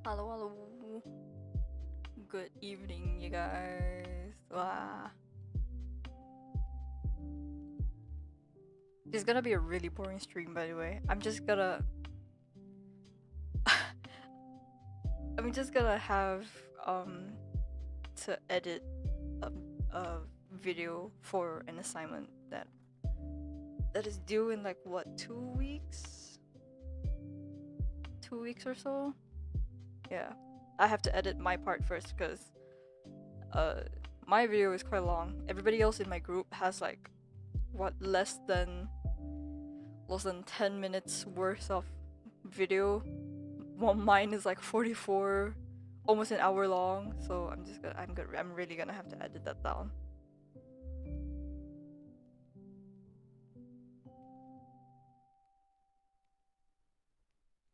Hello, hello. Good evening, you guys. Wow. This is gonna be a really boring stream, by the way. I'm just gonna have to edit a, a video for an assignment that is due in like what 2 weeks, 2 weeks or so. Yeah, I have to edit my part first because uh my video is quite long. Everybody else in my group has like what less than 10 minutes worth of video. Well, mine is like 44, almost an hour long. So I'm really gonna have to edit that down.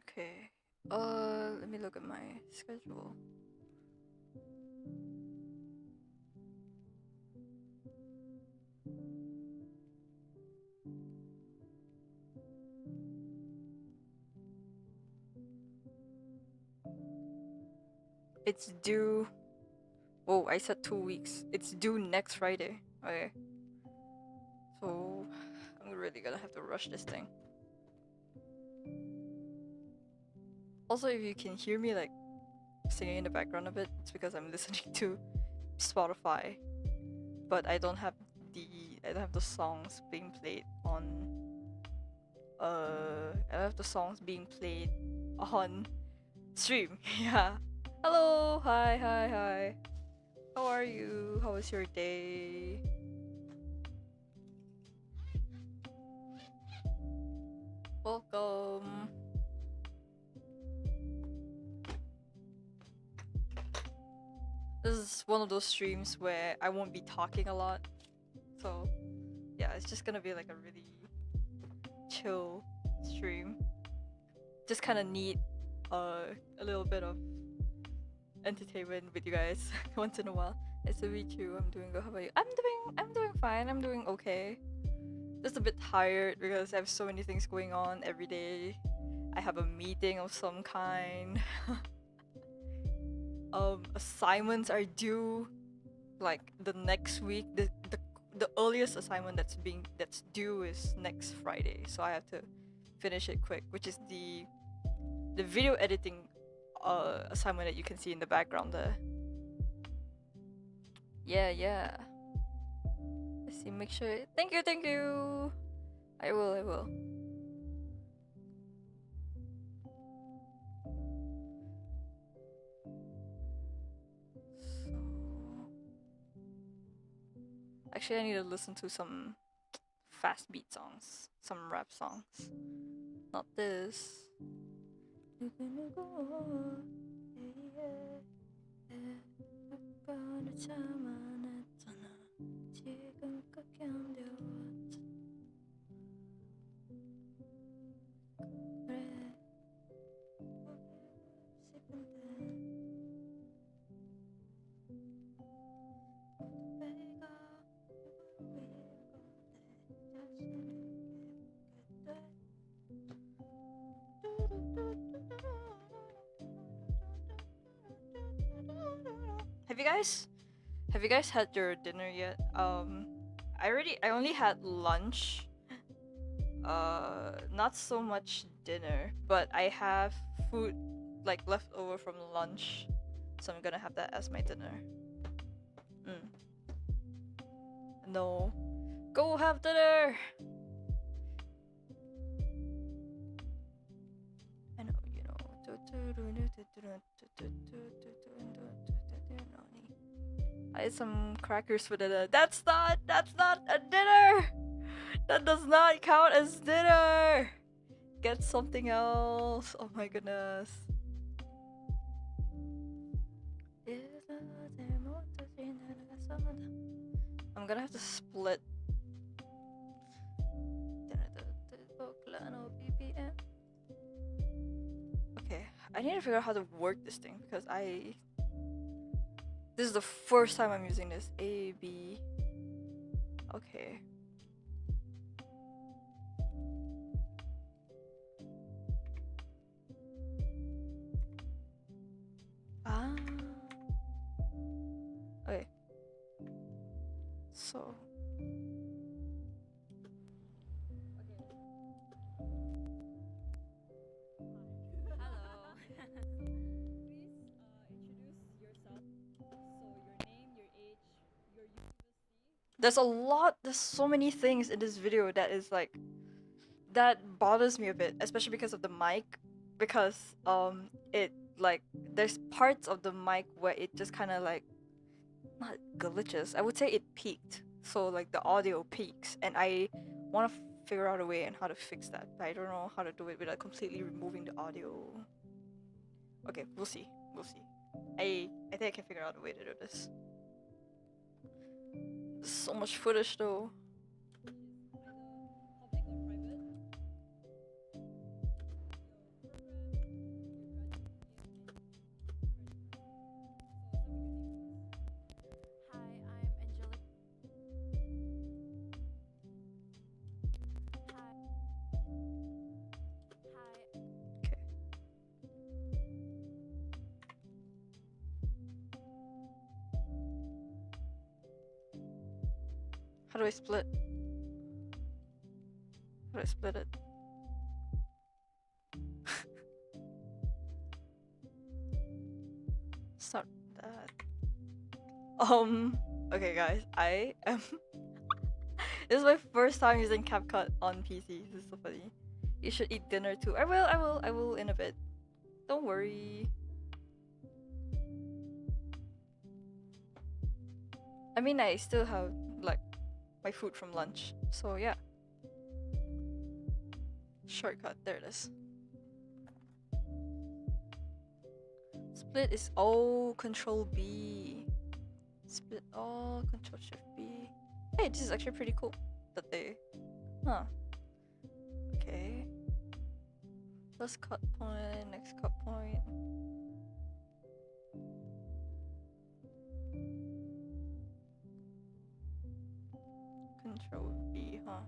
Okay. Let me look at my schedule. It's due. Oh, I said 2 weeks. It's due next Friday. Okay. So I'm really gonna have to rush this thing. Also, if you can hear me like singing in the background a bit, it's because I'm listening to Spotify, but I don't have the songs being played on. I don't have the songs being played on stream. Yeah. Hello. Hi. Hi. Hi. How are you? How was your day? Welcome. This is one of those streams where I won't be talking a lot. So, yeah, it's just gonna be like a really chill stream. Just kind of need a little bit of entertainment with you guys once in a while. Nice to meet you. I'm doing good. How about you? I'm doing fine. I'm doing okay. Just a bit tired because I have so many things going on every day. I have a meeting of some kind. Assignments are due like the next week. The earliest assignment that's due is next Friday, so I have to finish it quick, which is the video editing assignment that you can see in the background there. Yeah. Let's see, make sure. Thank you. I will. So, actually, I need to listen to some fast beat songs, some rap songs. Not this. Have you guys had your dinner yet? I only had lunch. Not so much dinner, but I have food like left over from lunch, so I'm gonna have that as my dinner. No, go have dinner. I know, you know. I had some crackers for dinner. That's not a dinner. That does not count as dinner. Get something else. Oh my goodness. I'm gonna have to split. Okay, I need to figure out how to work this thing because this is the first time I'm using this. A, B. Okay. Okay. So. Hello. Please introduce yourself. So your name, your age, your university. There's so many things in this video that is like, that bothers me a bit, especially because of the mic, because it like, there's parts of the mic where it just kind of like, not glitches, I would say it peaked, so like the audio peaks, and I want to figure out a way on how to fix that, but I don't know how to do it without completely removing the audio. Okay, we'll see. I think I can figure out a way to do this. There's so much footage though. Public or private? Your program, your graduate Okay. How do I split? How do I split it? It's not that. Okay, guys, I am. This is my first time using CapCut on PC. This is so funny. You should eat dinner too. I will in a bit. Don't worry. I mean, I still have like my food from lunch, so yeah. Shortcut, there it is. Split is Control B. Split Control Shift B. Hey, this is actually pretty cool that they. Huh. Okay. First cut point, next cut point. Control B, huh?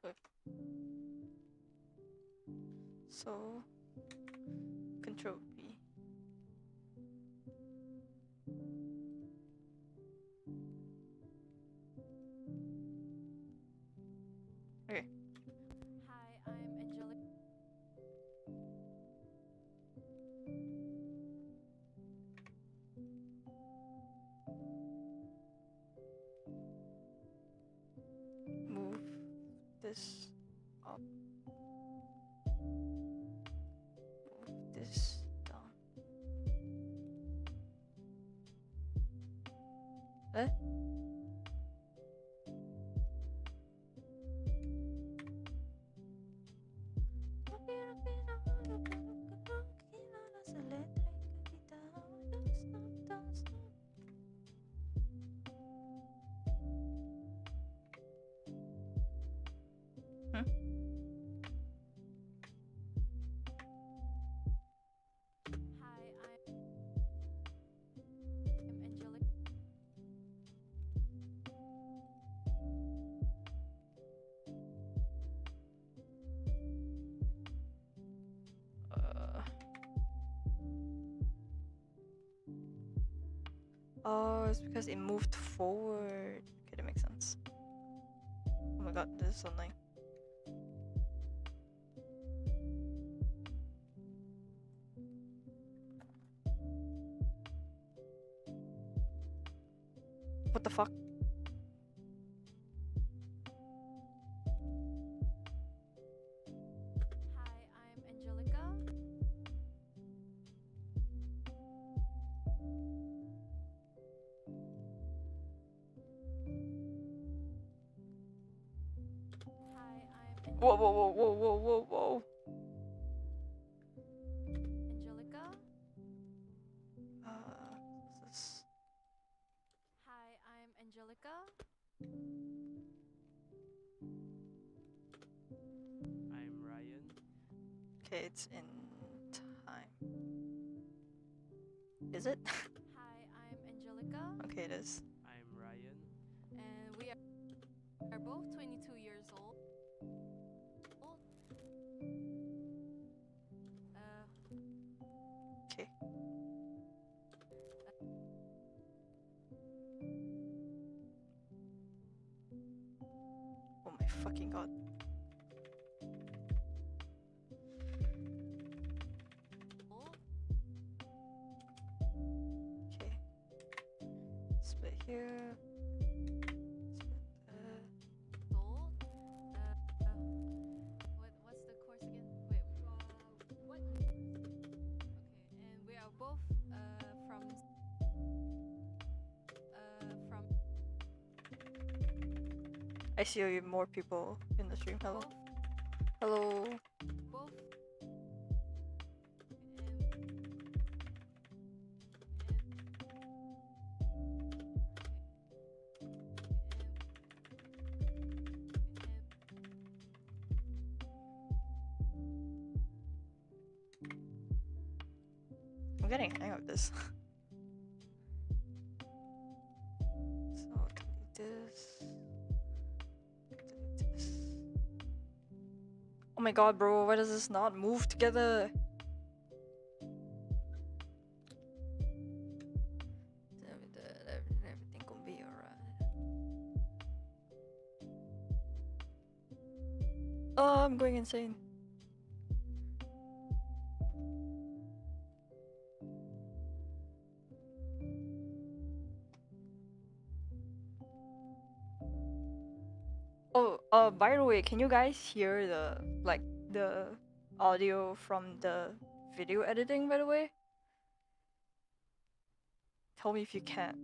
Good. So, Control B. Okay. Hi, I'm Angelica. Move this up. Move this down. Eh? Hmm? Hi, I'm Angelica. Uh. Oh, it's because it moved forward. Okay, that makes sense. Oh my god, this is something. What the fuck? Hi, I'm Angelica. Hi, I'm Whoa, whoa, whoa, whoa, whoa, whoa, whoa. Angelica. What's this? Hi, I'm Angelica. I'm Ryan. Okay, it's in time. Is it? Hi, I'm Angelica. Okay, it is. I'm Ryan. And we are both 22 years old. fucking god. Okay. Split here. Split Soul. What's the course again? Wait, what? Okay, and we are both from. I see more people in the stream. Hello. Both. Hello. Both. I'm getting a hang of this. So delete this. Delete this. Oh my god, bro, why does this not move together? Everything gonna be alright. Oh, I'm going insane. Oh, by the way, can you guys hear the audio from the video editing, by the way? Tell me if you can't.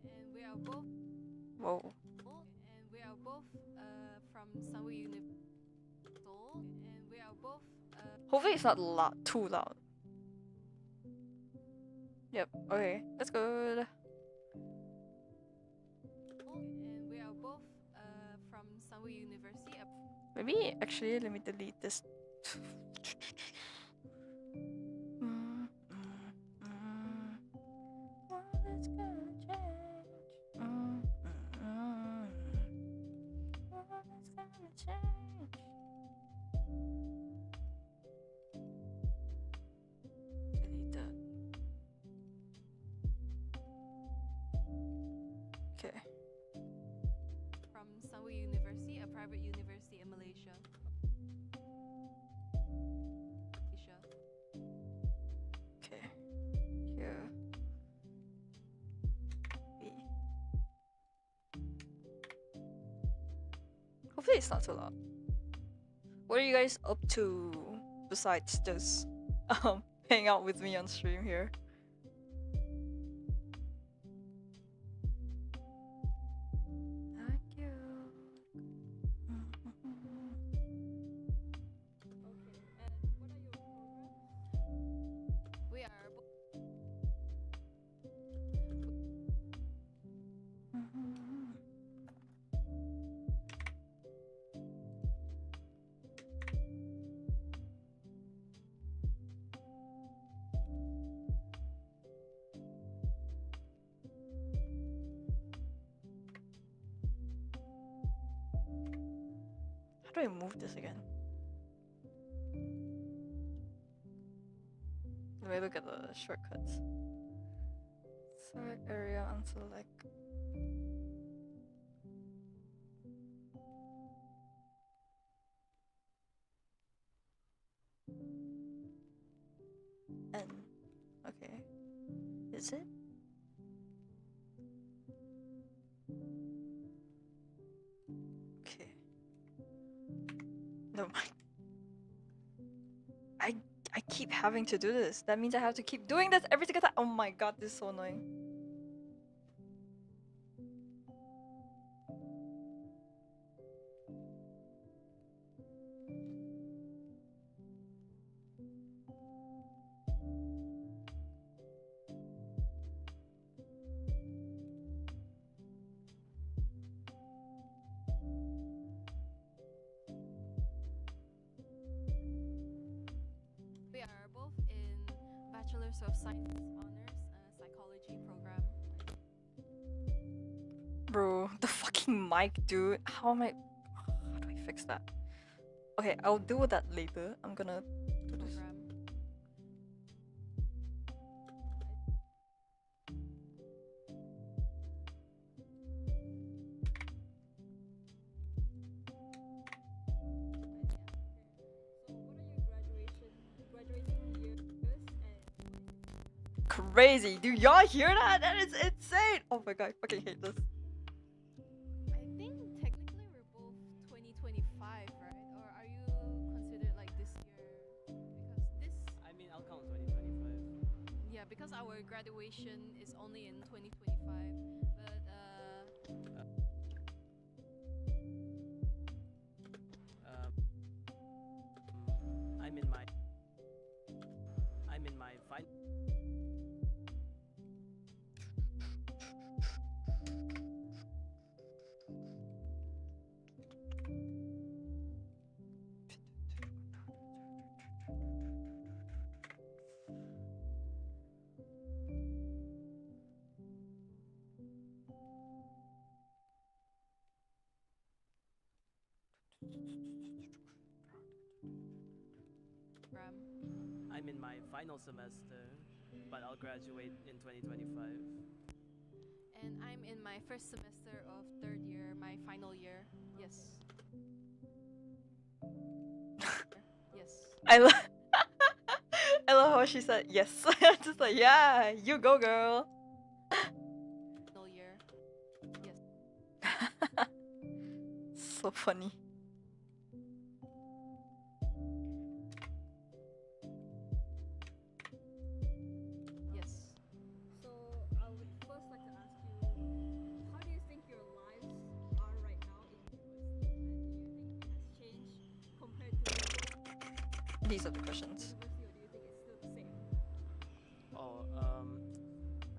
And we are both. Whoa. And we are both from Sunway University. And we are both. Hopefully it's not too loud. Yep, okay, that's good. And we are both from Sunway University. Maybe actually let me delete this. What is gonna change? What is gonna change? Delete that. Okay. From Sunway University, a private university in Malaysia. Okay. Here. B. Hopefully it's not too loud. What are you guys up to besides just hang out with me on stream here? Thank you. We are both. How do I move this again? Let me look at the shortcuts. Select area, unselect. N. Okay. Is it? Okay. Never mind. I keep having to do this. That means I have to keep doing this every single time. Oh my god, this is so annoying. We are both in Bachelor's of Science Honors Psychology program. Bro, the fucking mic, dude. How do I fix that? Okay, I'll deal with that later. I'm gonna do this. Program. crazy. Do y'all hear that? That is insane. Oh my god, I fucking hate this. I think technically we're both 2025, right? Or are you considered like this year? Because this, I mean, I'll count 2025. yeah, because our graduation is only in 2025. But I'm in my final. Ram. I'm in my final semester, but I'll graduate in 2025. And I'm in my first semester of third year, my final year. Yes. Yes. I love how she said yes. Just like, yeah, you go, girl. Final year. Yes. So funny. Yes. So I would first like to ask you, how do you think your lives are right now in university? And do you think it has changed compared to before These are the questions. university, or do you think it's still the same? Oh,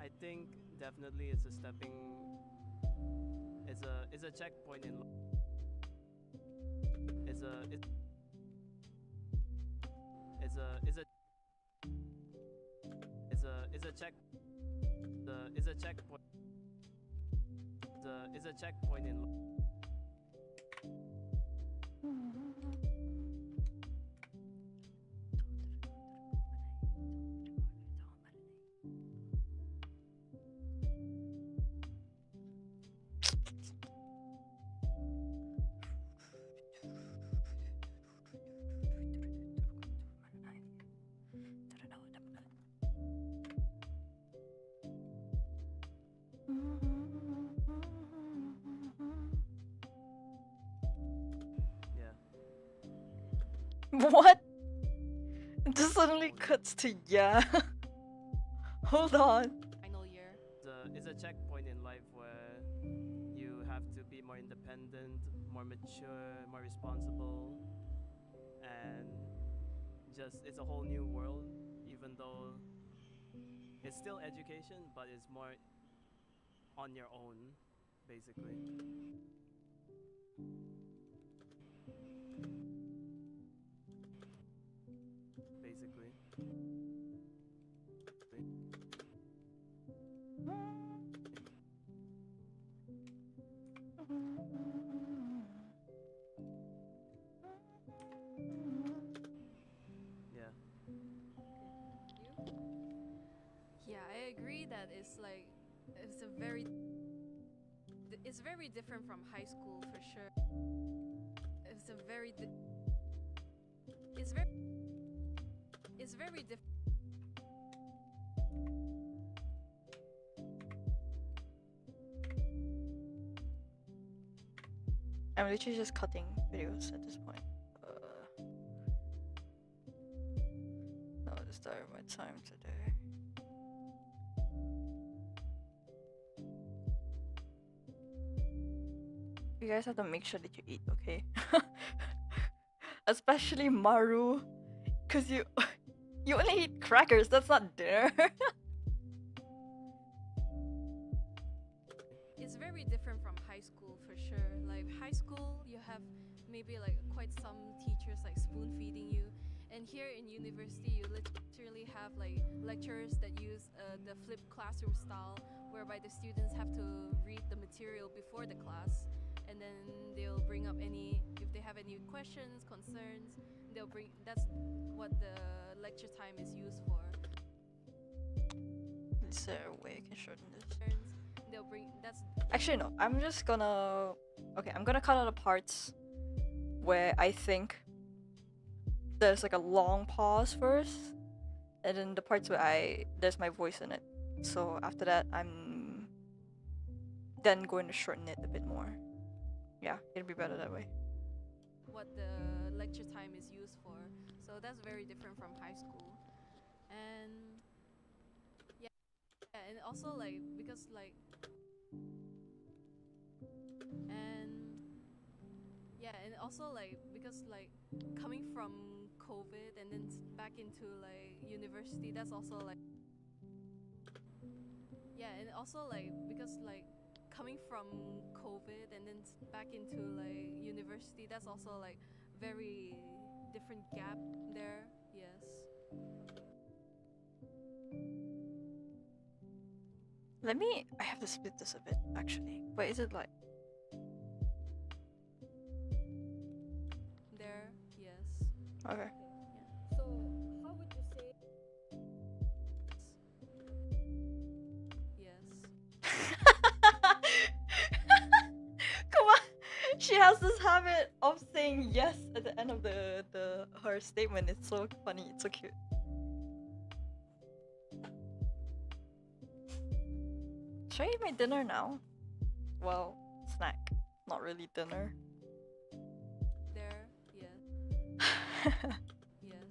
I think definitely it's a stepping. It's a checkpoint in. It's a it's it's a it's a it's a check. It's a checkpoint. It's a checkpoint in. Yeah. What? It just suddenly cuts to yeah. Hold on. Final year. It's a checkpoint in life where you have to be more independent, more mature, more responsible, and just it's a whole new world. Even though it's still education, but it's more on your own, basically. Basically. Yeah. You? Yeah, I agree that it's like it's very different from high school for sure. It's very different. I'm literally just cutting videos at this point. No, this is my time today. You guys have to make sure that you eat, okay? Especially Maru, cause you only eat crackers. That's not dinner. It's very different from high school for sure. Like high school, you have maybe like quite some teachers like spoon feeding you, and here in university, you literally have like lecturers that use the flipped classroom style, whereby the students have to read the material before the class, and then they'll bring up if they have any questions, concerns. That's what the lecture time is used for. Is there a way I can shorten this? That's Actually, no. I'm just gonna. Okay, I'm gonna cut out the parts where I think there's like a long pause first, and then the parts where there's my voice in it. So after that, I'm then going to shorten it a bit more. Yeah, it'll be better that way. what the lecture time is used for. So that's very different from high school. And yeah, and also like because like and yeah, and also like because like coming from COVID and then back into like university, that's also like yeah, and also like because like coming from COVID and then back into like university, that's also like very different gap there. Yes. I have to split this a bit actually. But is it like, There. Yes. okay. Yeah. So how would you say Yes. Come on. She has this habit of saying yes at the end of the her statement. It's so funny. It's so cute. Should I eat my dinner now? Well, snack. Not really dinner. There. Yes. Yes. Yes.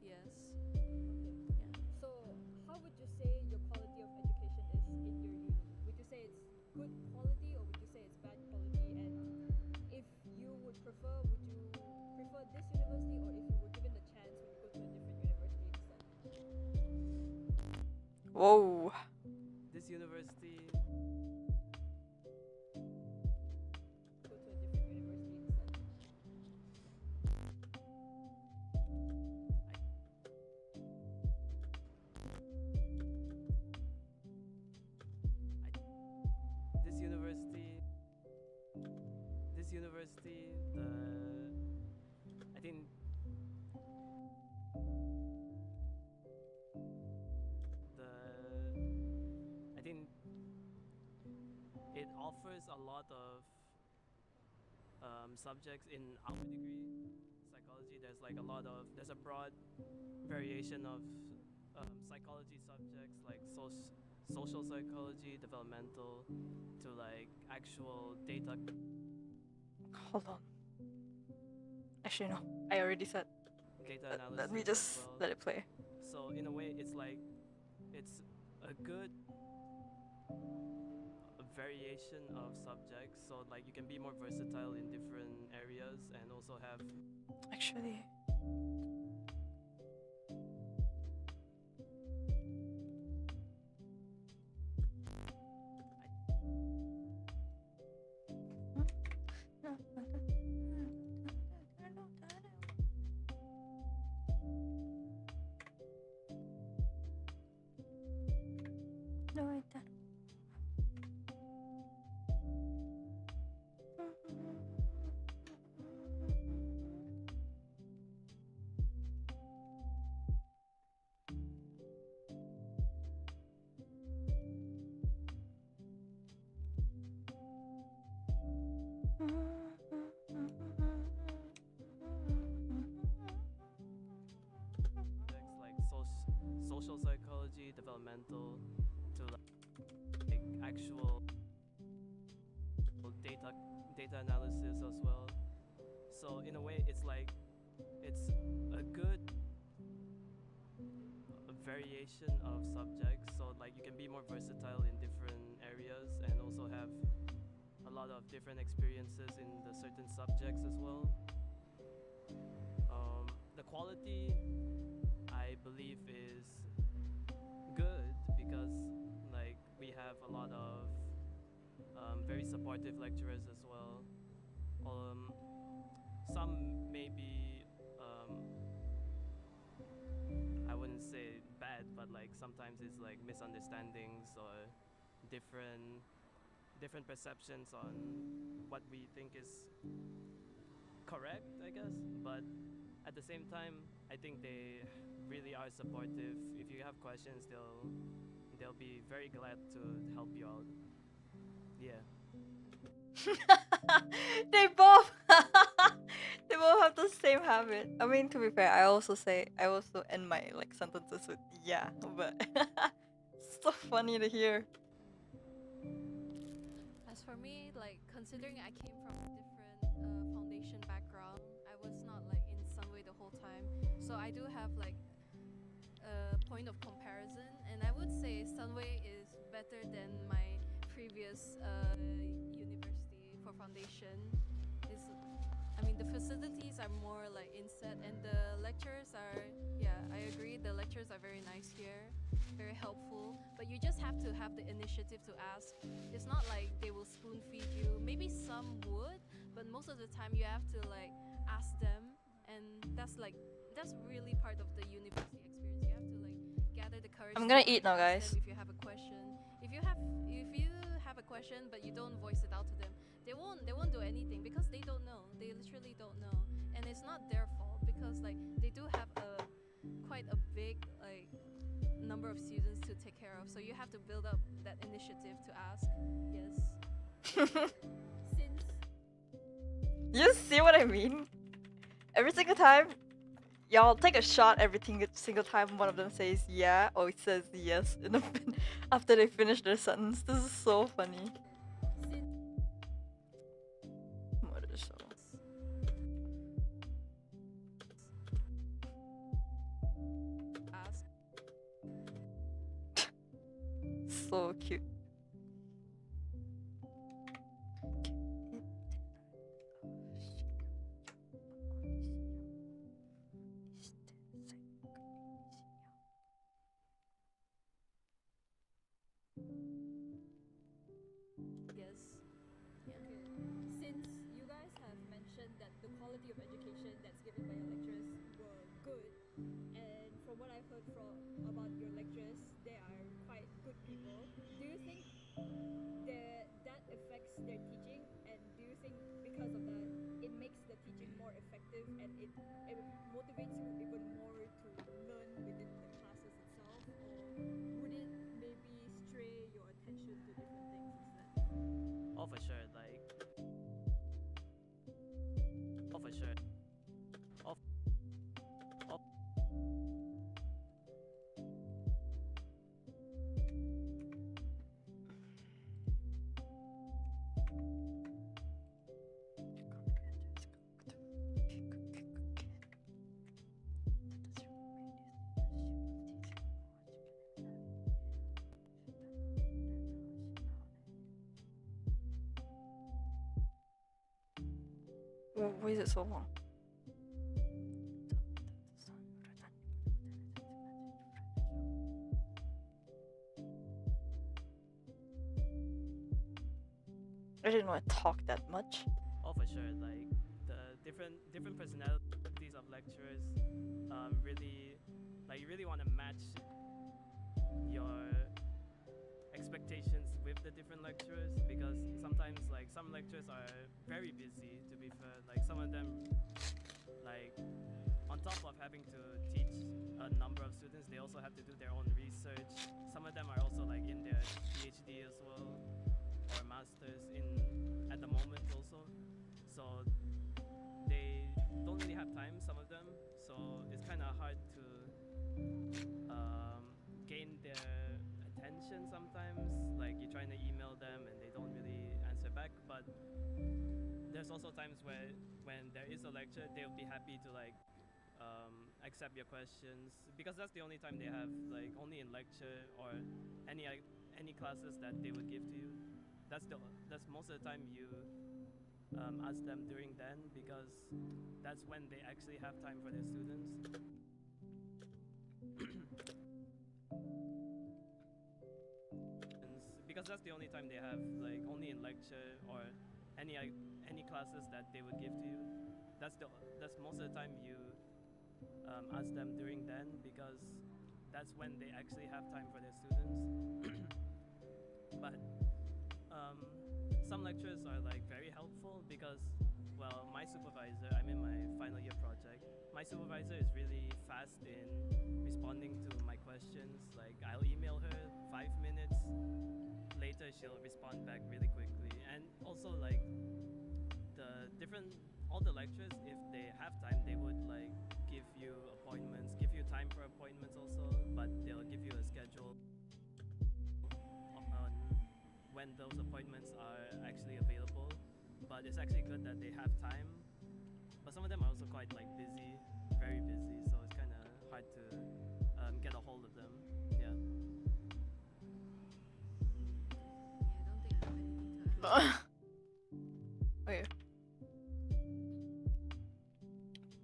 Yeah. so how would you say your quality of education is in your uni? Would you say it's good quality or would you say it's bad quality? And if you would prefer, would you prefer this university or if you were given the chance, would you go to a different university instead? Whoa. This university, Go to a different university instead. this university, this university, I think the, I think it offers a lot of subjects in our degree, psychology. There's a broad variation of psychology subjects like social psychology, developmental, to like actual data. Hold on. Actually, no. I already said. Data Let analysis. me as just well. let it play. So in a way, it's a good variation of subjects. So like you can be more versatile in different areas and also have Actually. No, I don't. subjects like social psychology, developmental, to like actual data analysis as well. So in a way, it's a good variation of subjects. So like you can be more versatile in different areas and also have a lot of different experiences in the certain subjects as well. The quality, I believe, is good because like we have a lot of very supportive lecturers as well. Some maybe I wouldn't say bad, but like sometimes it's like misunderstandings or different perceptions on what we think is correct, I guess. But at the same time, I think they really are supportive. If you have questions, they'll be very glad to help you out. Yeah. they both they both have the same habit. I mean, to be fair, I also end my like sentences with yeah, but it's so funny to hear. As for me, like considering I came from a different foundation background, I was not like in Sunway the whole time. So I do have like a point of comparison, and I would say Sunway is better than my previous university for foundation. Is I mean the facilities are more like inset, and the lectures are, yeah, I agree, the lectures are very nice here, very helpful, but you just have to have the initiative to ask. It's not like they will spoon feed you. Maybe some would, but most of the time you have to like ask them, and that's really part of the university experience. You have to like gather the courage. I'm gonna to, like, eat now, ask guys. them if you have a question. If you have a question but you don't voice it out to them, they won't do anything because they don't know. They literally don't know, and it's not their fault because like they do have quite a big like number of students to take care of. So you have to build up that initiative to ask. Yes. Since You see what I mean? Every single time, y'all take a shot single time one of them says yeah or says yes after they finish their sentence. This is so funny. since What is so? Ask. So cute. Yes. Yeah. okay, since you guys have mentioned that the quality of education that's given by your lecturers were good, and from what I've heard about your lecturers, they are quite good people. Do you think that affects their teaching, and do you think because of that it makes the teaching more effective and it motivates you even more to learn within the classes itself, or would it maybe stray your attention to different things instead? Oh, for sure. Like, oh, for sure. Oh, oh, Why is it so long? I didn't know I talked that much. oh, for sure. Like the different personalities of lecturers, really, like you really want to match your expectations with the different lecturers, because sometimes like some lecturers are very busy, to be fair. Like some of them, like on top of having to teach a number of students, they also have to do their own research. Some of them are also like in their PhD as well, or masters at the moment also. So they don't really have time, some of them. So it's kind of hard to gain their attention sometimes. Like you're trying to email them and they don't really answer back. But there's also times where when there is a lecture, they'll be happy to like accept your questions, because that's the only time they have, like only in lecture or any classes that they would give to you. That's most of the time you ask them during then, because that's when they actually have time for their students. Because that's the only time they have, like only in lecture or any classes that they would give to you. That's most of the time you ask them during then, because that's when they actually have time for their students. But some lecturers are like very helpful, because well, my supervisor, I'm in my final year project, my supervisor is really fast in responding to my questions. Like I'll email her 5 minutes later, she'll respond back really quickly. And also like the different all the lectures, if they have time, they would like give you appointments, give you time for appointments also, but they'll give you a schedule on when those appointments are actually available. But it's actually good that they have time. But some of them are also quite like busy, very busy, so it's kind of hard to get a hold of them. Yeah. Yeah, I don't think I have anything to add. Okay.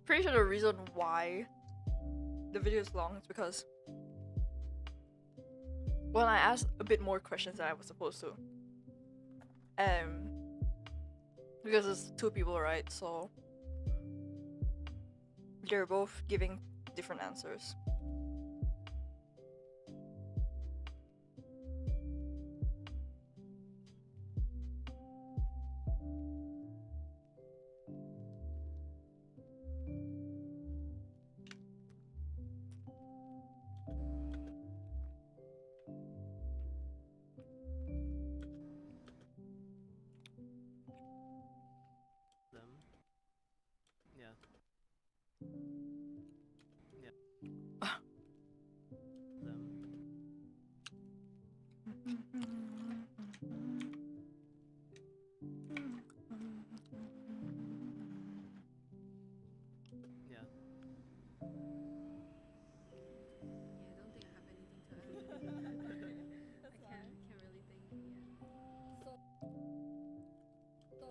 Pretty sure the reason why the video is long is because when I asked a bit more questions than I was supposed to. Because it's two people, right? So they're both giving different answers. Them. Yeah. Yeah. Them. Yeah. Yeah, I don't think I have anything to add. That's I fine. can't really think. Yeah. So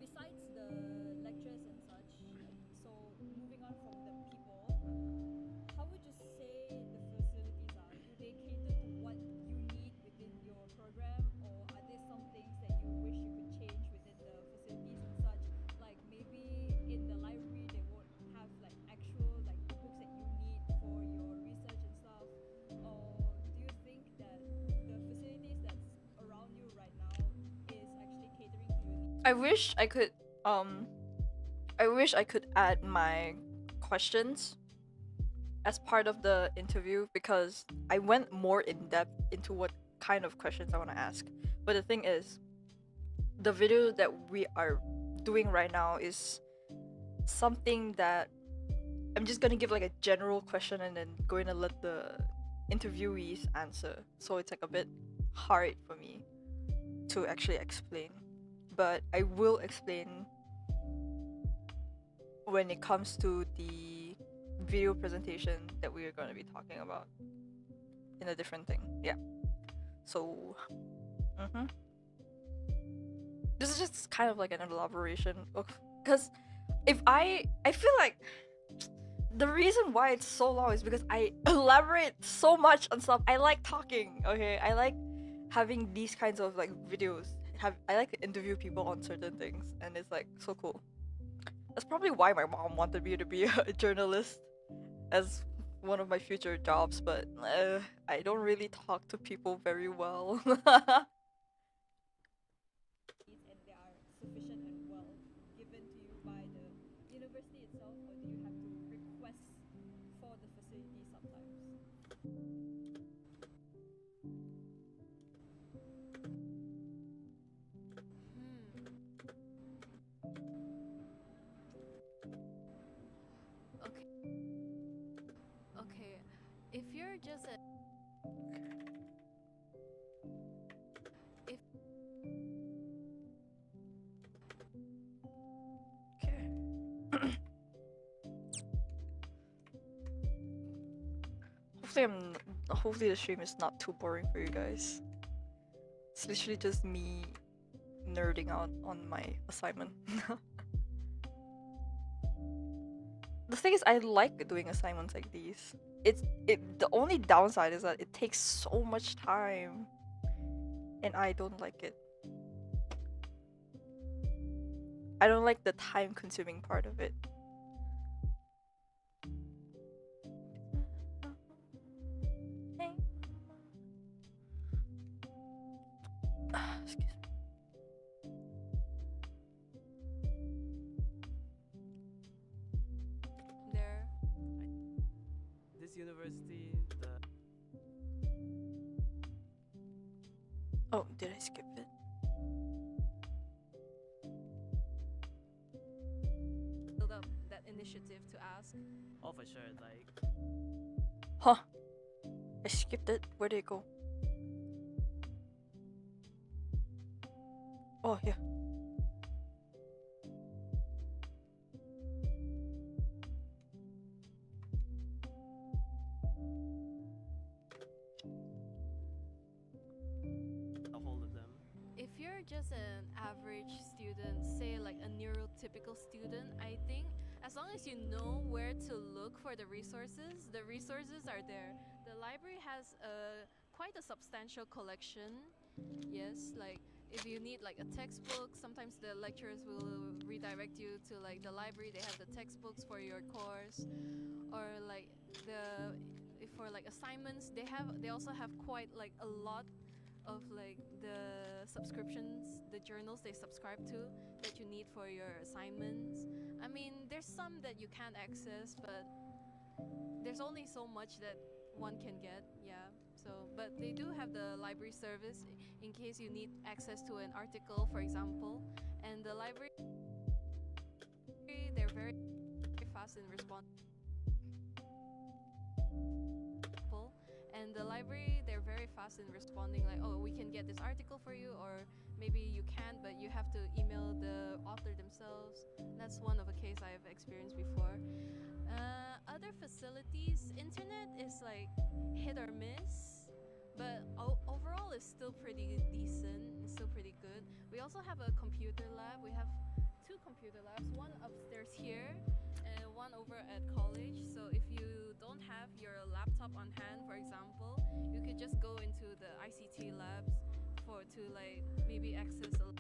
besides the lectures and such, so moving on from the people, how would you say the facilities are? Do they cater to what you need within your program, or are there some things that you wish you could change within the facilities and such? Like maybe in the library they won't have like actual like the books that you need for your research and stuff, or do you think that the facilities that's around you right now is actually catering to your needs? I wish I could add my questions as part of the interview because I went more in depth into what kind of questions I want to ask. But the thing is, the video that we are doing right now is something that I'm just gonna give like a general question and then going to let the interviewees answer. So it's like a bit hard for me to actually explain. But I will explain when it comes to the video presentation that we are going to be talking about in a different thing. Yeah. So, this is just kind of like an elaboration because if I feel like the reason why it's so long is because I elaborate so much on stuff. I like talking, okay? I like having these kinds of like videos. I like to interview people on certain things, and it's like so cool. That's probably why my mom wanted me to be a journalist as one of my future jobs, but I don't really talk to people very well. Needs and they are sufficient and well given to you by the university itself, or do you have to request for the facility sometimes? Okay. Okay. If you're just a if Okay. Hopefully the stream is not too boring for you guys. It's literally just me nerding out on my assignment. The thing is, I like doing assignments like these. The only downside is that it takes so much time, and I don't like it. I don't like the time-consuming part of it. Excuse me. there This university, the Oh, did I skip it? initiative to ask. Oh, for sure. Like, Huh. I skipped it. Where did it go? Oh, yeah. a hold of them. If you're just an average student, say like a neurotypical student, I think as long as you know where to look for the resources are there. The library has quite a substantial collection. Yes, like if you need like a textbook, sometimes the lecturers will redirect you to like the library. They have the textbooks for your course, or like if for like assignments, they also have quite like a lot of like the subscriptions, the journals they subscribe to that you need for your assignments. I mean, there's some that you can't access, but there's only so much that one can get. Yeah. So, but they do have the library service in case you need access to an article, for example. And the library, they're very fast in responding. And the library, they're very fast in responding, like, oh, we can get this article for you, or maybe you can't, but you have to email the author themselves. That's one of a case I've experienced before. Other facilities, internet is like hit or miss, but overall it's still pretty decent. It's still pretty good. We also have a computer lab. We have 2 computer labs, one upstairs here and one over at college. So if you don't have your laptop on hand, for example, you could just go into the ICT labs to like maybe access a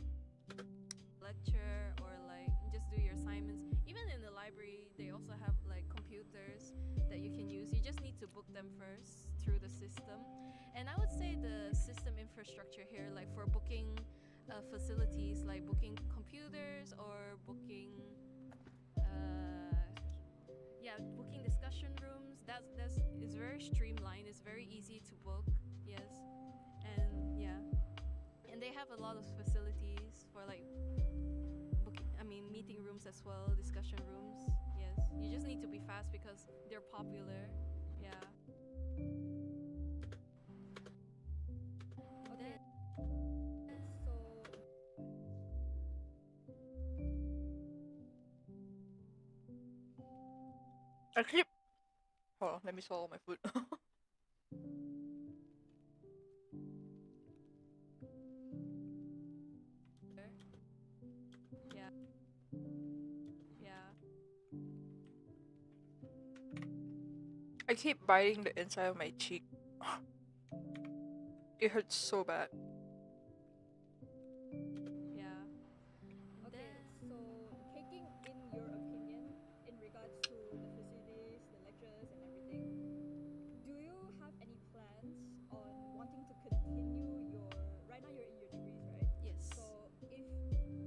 lecture or like just do your assignments. Even in the library, they also have like computers that you can use. You just need to book them first through the system. And I would say the system infrastructure here, like for booking facilities, like booking computers or booking booking discussion rooms, that's is very streamlined. It's very easy to book. Yes. And yeah, and they have a lot of facilities for like meeting rooms as well, discussion rooms. Yes, you just need to be fast because they're popular. Yeah. Okay. Then, So I keep. Hold on, let me swallow my food. yeah. Yeah. I keep biting the inside of my cheek. It hurts so bad. Yeah. okay, so taking in your opinion in regards to the facilities, the lectures, and everything, do you have any plans on wanting to continue your? Right now, you're in your degrees, right? Yes. So, if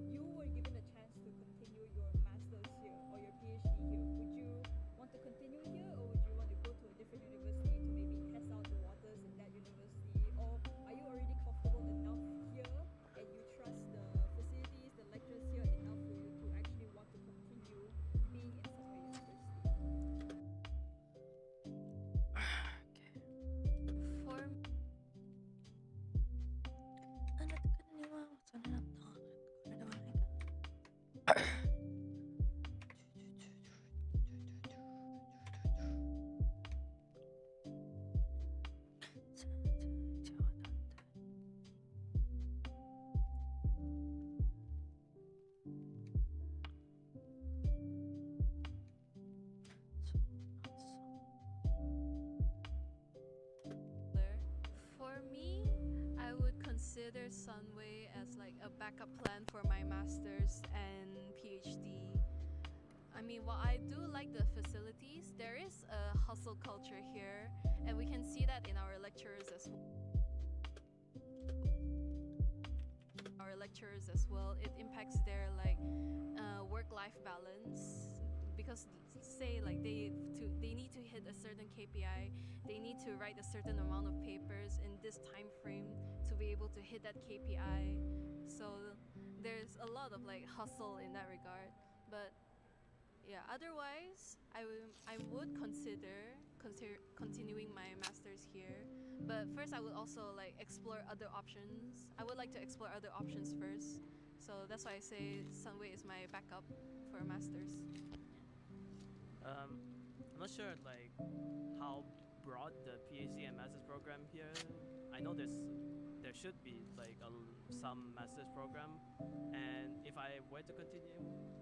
you were given a chance to continue your master's here or your PhD here, would you want to continue here, or would you want to go to a different university to maybe test out the waters in that university, or are you already comfortable enough here and you trust the facilities, the lectures here enough for you to actually want to continue being in such a university? For For me, I would consider Sunway as like a backup plan for my master's and PhD. I mean, while I do like the facilities, there is a hustle culture here, and we can see that in our lecturers as well. It impacts their like work-life balance because say like they need to hit a certain KPI, they need to write a certain amount of papers in this time frame to be able to hit that KPI. So there's a lot of like hustle in that regard, but yeah, otherwise I would consider continuing my masters here, but first I would also like explore other options. I would like to explore other options first, so that's why I say Sunway is my backup for a masters. I'm not sure like how broad the PhD and master's program here. I know there should be like some master's program, and if I were to continue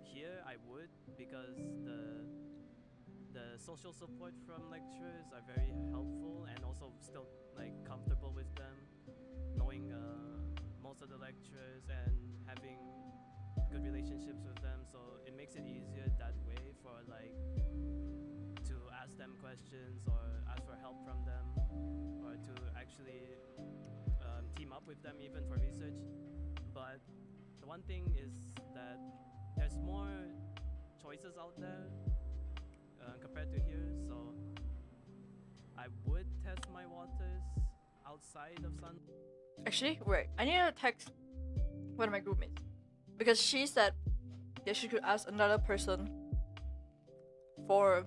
here, I would, because the social support from lecturers are very helpful, and also still like comfortable with them, knowing most of the lecturers and having good relationships with them, so it makes it easier that way for like to ask them questions or ask for help from them, or to actually team up with them even for research. But the one thing is that there's more choices out there compared to here, so I would test my waters outside of Sun. Actually, wait, I need to text one of my groupmates because she said that she could ask another person for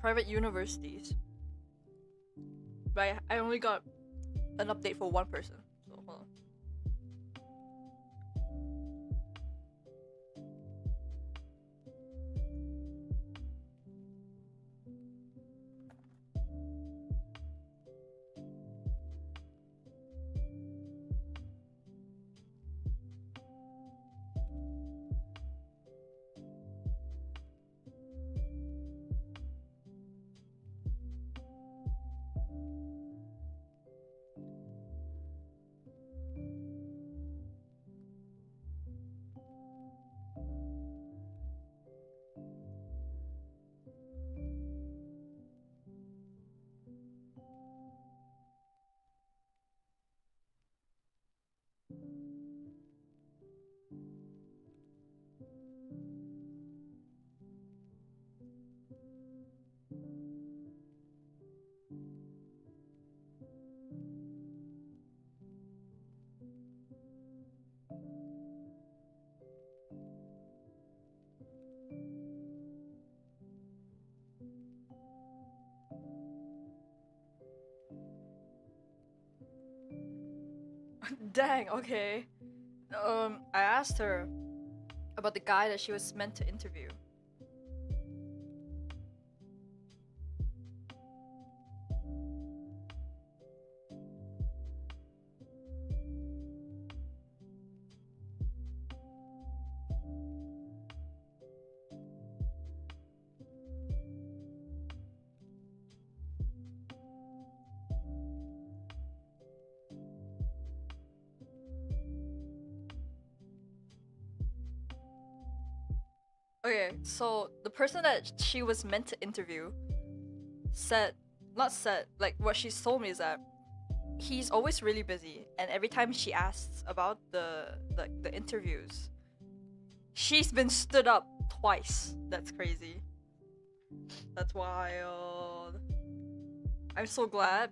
private universities. But I only got an update for one person. So hold on. Dang, okay. I asked her about the guy that she was meant to interview. Okay, so the person that she was meant to interview said, not said, like what she told me is that he's always really busy, and every time she asks about the interviews, she's been stood up twice. That's crazy. That's wild. I'm so glad.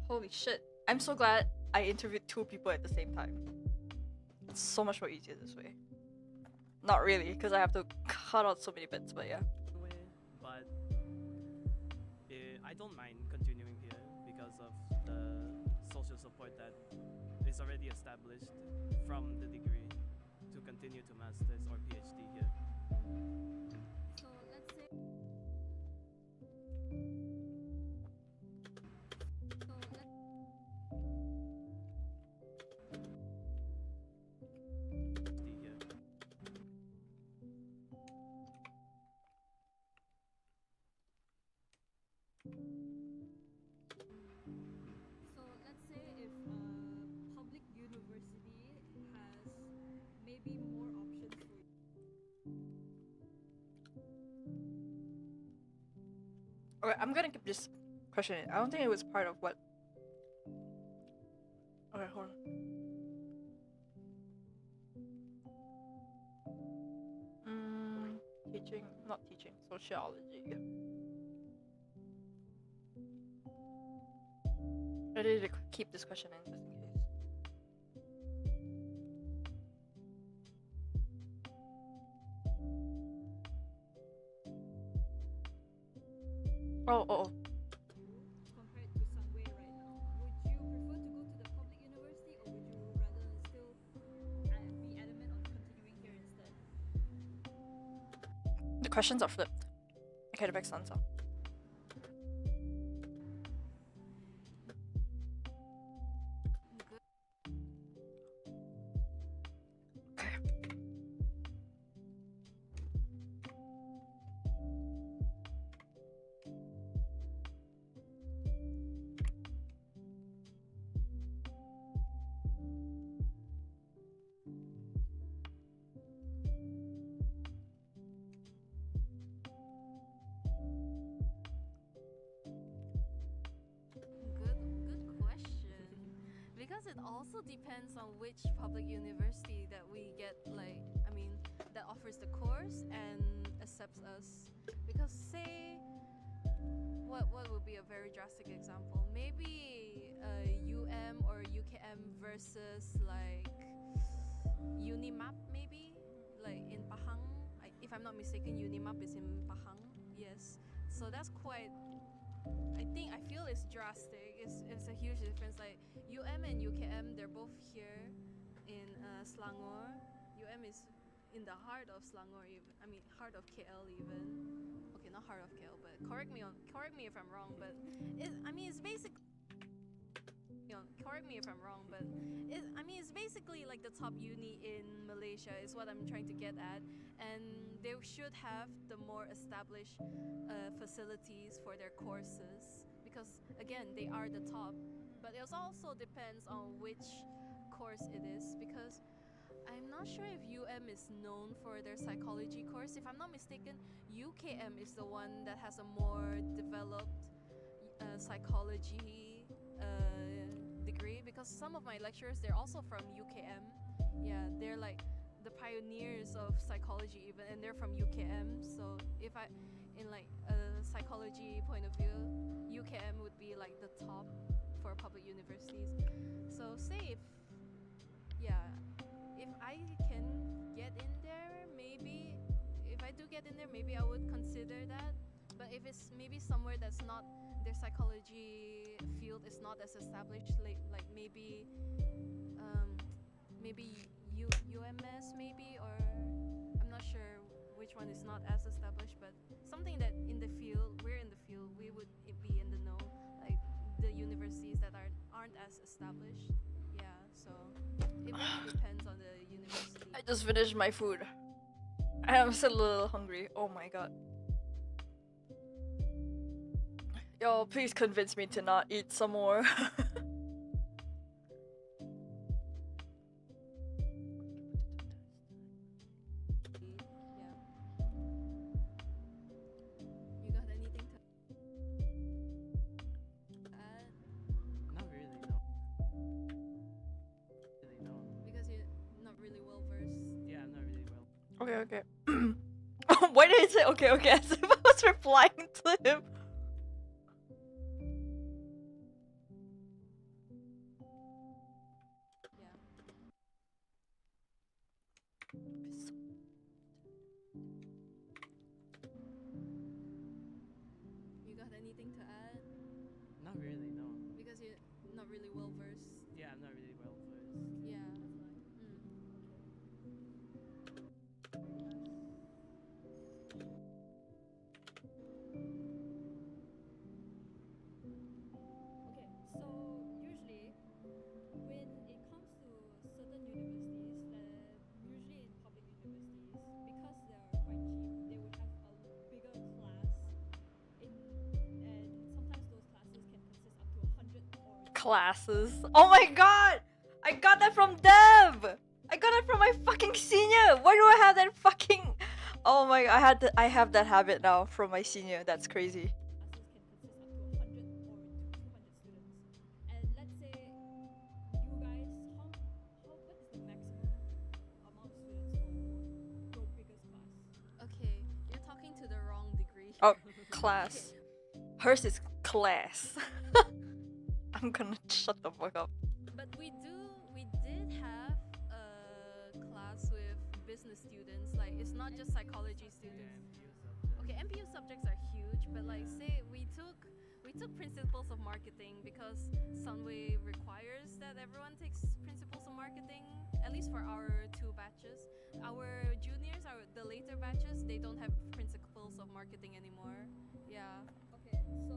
Holy shit. I'm so glad I interviewed two people at the same time. It's so much more easier this way. Not really, because I have to cut out so many bits, but yeah. Way, but I don't mind continuing here because of the social support that is already established from the degree to continue to master's or PhD here. So let's say. So let's. PhD here. So let's say if a public university has maybe more options for you. Okay, I'm gonna keep this question in. I don't think it was part of what. Okay, hold on. Teaching, not teaching, sociology. I need to keep this question in just in case. Oh. compared to somewhere right now? Would you prefer to go to the public university, or would you rather still be adamant on continuing here instead? The questions are flipped. Okay, the back's answer. Good. Okay. Good question. Because it also depends on which public university that we get, like, I mean, that offers the course and accepts us. Because say, what would be a very drastic example? Maybe UM or UKM versus like Unimap, maybe like in Pahang. If I'm not mistaken, Unimap is in Pahang. Yes. So that's quite. I feel it's drastic. It's a huge difference. Like UM and UKM, they're both here in Selangor. UM is in the heart of Selangor, even. I mean, heart of KL even. Okay, not heart of KL, but correct me if I'm wrong. But it's basically. Correct me if I'm wrong, but it's basically like the top uni in Malaysia is what I'm trying to get at, and they should have the more established facilities for their courses because again they are the top. But it also depends on which course it is because I'm not sure if UM is known for their psychology course. If I'm not mistaken, UKM is the one that has a more developed psychology degree because some of my lecturers they're also from UKM. Yeah, they're like the pioneers of psychology even, and they're from UKM. So if I, in like a psychology point of view, UKM would be like the top for public universities. So say if I can get in there, maybe if I do get in there, maybe I would consider that. But if it's maybe somewhere that's not their psychology field is not as established, like maybe UMS maybe, or I'm not sure which one is not as established, but something that in the field we would be in the know, like the universities that aren't as established. Yeah, so it really depends on the university. I just finished my food. I'm still a little hungry. Oh my god. Yo, please convince me to not eat some more. Yeah. You got anything to add? Not really, no. Really, no. Because you're not really well versed. Yeah, I'm not really well. Okay. Why did it say okay? As if I was replying to him. Yeah. You got anything to add? Not really, no. Because you're not really well versed. Yeah, I'm not really well versed. Yeah. Okay, so usually when it comes to certain universities, usually in public universities, because they're quite cheap, they would have a bigger class and sometimes those classes can consist up to 100 or Classes. Oh my god! I got that from Dev! I got it from my fucking senior! Why do I have that fucking... Oh my, I have that habit now from my senior. That's crazy. classes can consist up to 100 or 200 students. And let's say you guys, what is the maximum amount of students for your biggest class? Okay, you're talking to the wrong degree. Oh, here. class. Hers is class. I'm gonna shut the fuck up. But we did have a class with business students. Like it's not just psychology students. Okay, MPU subjects are huge, but like say we took principles of marketing because Sunway requires that everyone takes principles of marketing, at least for our 2 batches. Our juniors, the later batches, they don't have principles of marketing anymore. Yeah. Okay, so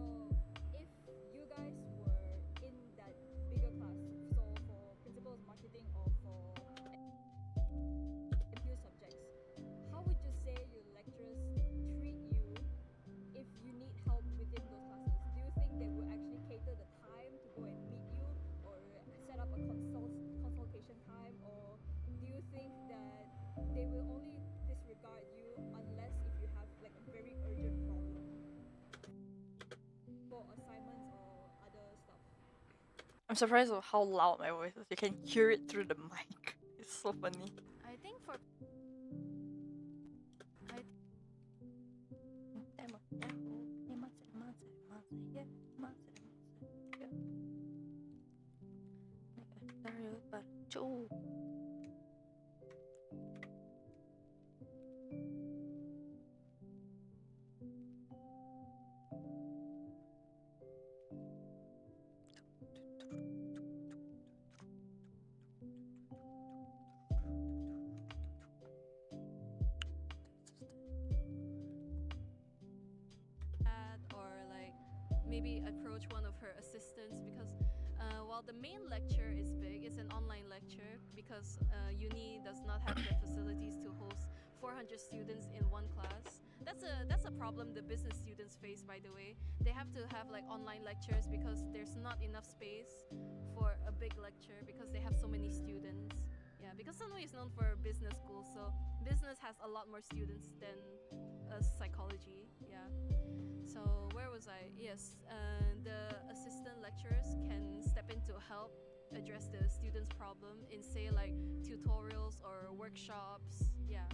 if you guys were in that bigger class, so for principles of marketing or for MPU subjects, how would you say your lecturers treat you if you need help within those classes? Do you think they will actually cater the time to go and meet you or set up a consultation time, or do you think that they will only disregard you unless if you have like a very urgent problem for assignments or other stuff? I'm surprised of how loud my voice is. You can hear it through the mic. It's so funny. I think for or like maybe approach one of her assistants, because while the main lecture is big, it's an online lecture because uni does not have the facilities to host 400 students in one class. That's a problem the business students face, by the way. They have to have like online lectures because there's not enough space for a big lecture because they have so many students. Yeah, because Sunway is known for business school, so business has a lot more students than psychology. Yeah. So where was I? Yes, the assistant lecturers can step in to help address the students' problem in, say, like tutorials or workshops. Yeah.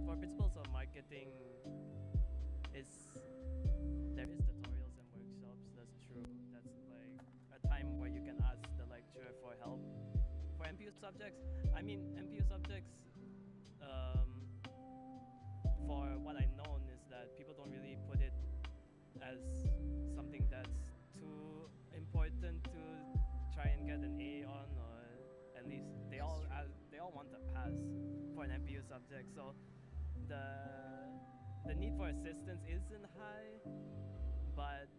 For principles of marketing, there is tutorials and workshops. That's true. That's like a time where you can ask the lecturer for help. For MPU subjects, MPU subjects, for what I know is that people don't really put it as something that's too important to try and get an A on, or at least they all want to pass for an MPU subject. So the need for assistance isn't high, but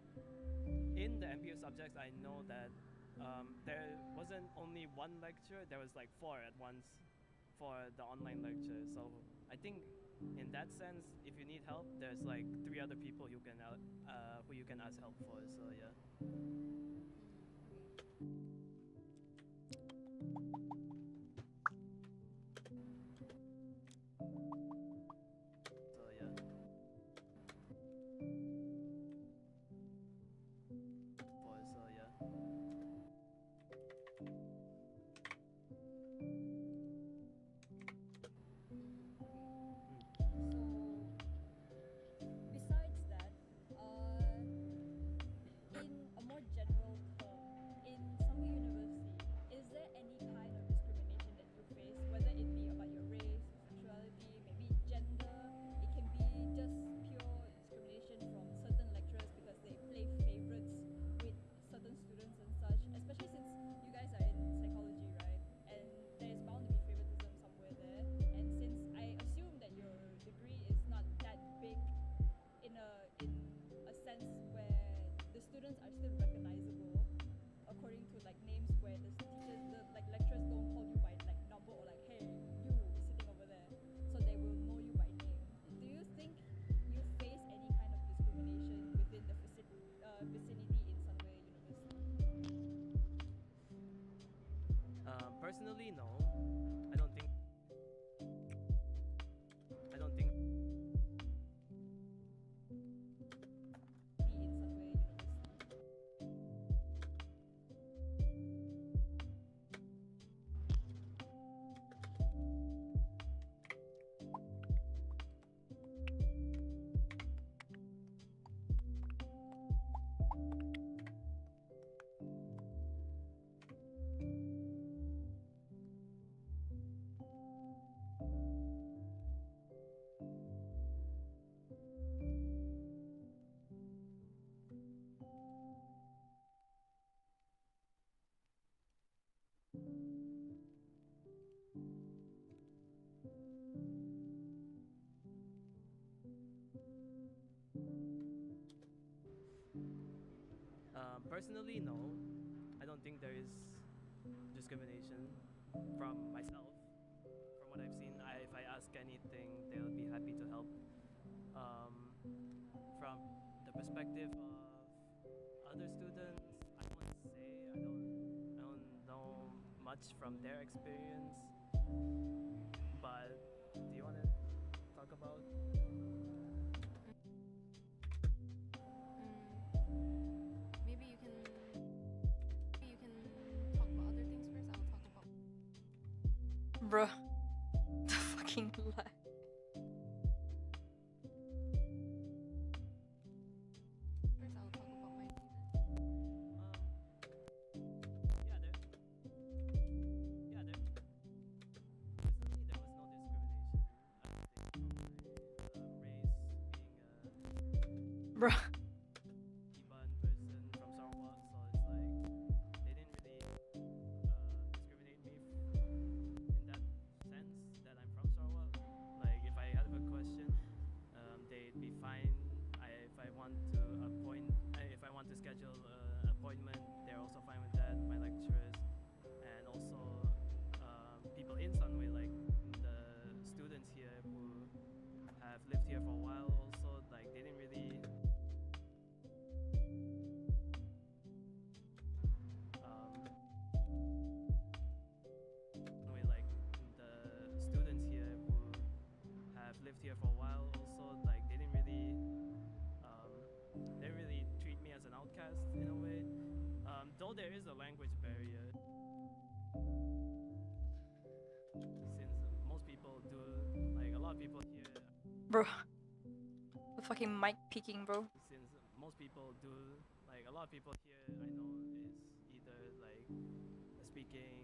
in the MPU subjects, I know that there wasn't only one lecture, there was like 4 at once for the online lecture. So I think in that sense, if you need help, there's like 3 other people who you can ask help for. So yeah. Besides that, in a more general term, in Sunway University, is there any kind of discrimination that you face, whether it be about your race, sexuality, maybe gender? It can be just pure discrimination from certain lecturers because they play favorites with certain students and such, especially since you guys are in psychology, right? And there's bound to be favoritism somewhere there. And since I assume that your degree is not that big in a sense where the students are still recognizable according to like names, where the teachers, the lecturers don't call you by like number or like, hey, you sitting over there, so they will know you by name. Do you think you face any kind of discrimination within the vicinity in Sunway University? Personally, no. I don't think. In Sunway University. personally, no. I don't think there is discrimination from myself. From what I've seen, if I ask anything, they'll be happy to help. Um, from the perspective of other students, I won't say I don't know much from their experience. But do you want to talk about? Maybe you can talk about other things first. I'll talk about. Bruh. The fucking lie. First, I'll talk about my reason. Yeah, there. Yeah, there. Personally, there was no discrimination. I think from my race being a Bruh. Iban person from Sarawak, so it's like they didn't really discriminate me in that sense that I'm from Sarawak. Like if I have a question, they'd be fine. If I want to if I want to schedule an appointment, they're also fine with that. My lecturers and also people in Sunway, like the students here who have lived here for a while, also like they didn't really. Way like the students here who have lived here for a while also like they didn't really treat me as an outcast in a way, though there is a language barrier since most people do, like a lot of people here, Bro. The fucking mic peeking, bro. since most people do, like a lot of people here I know is either like speaking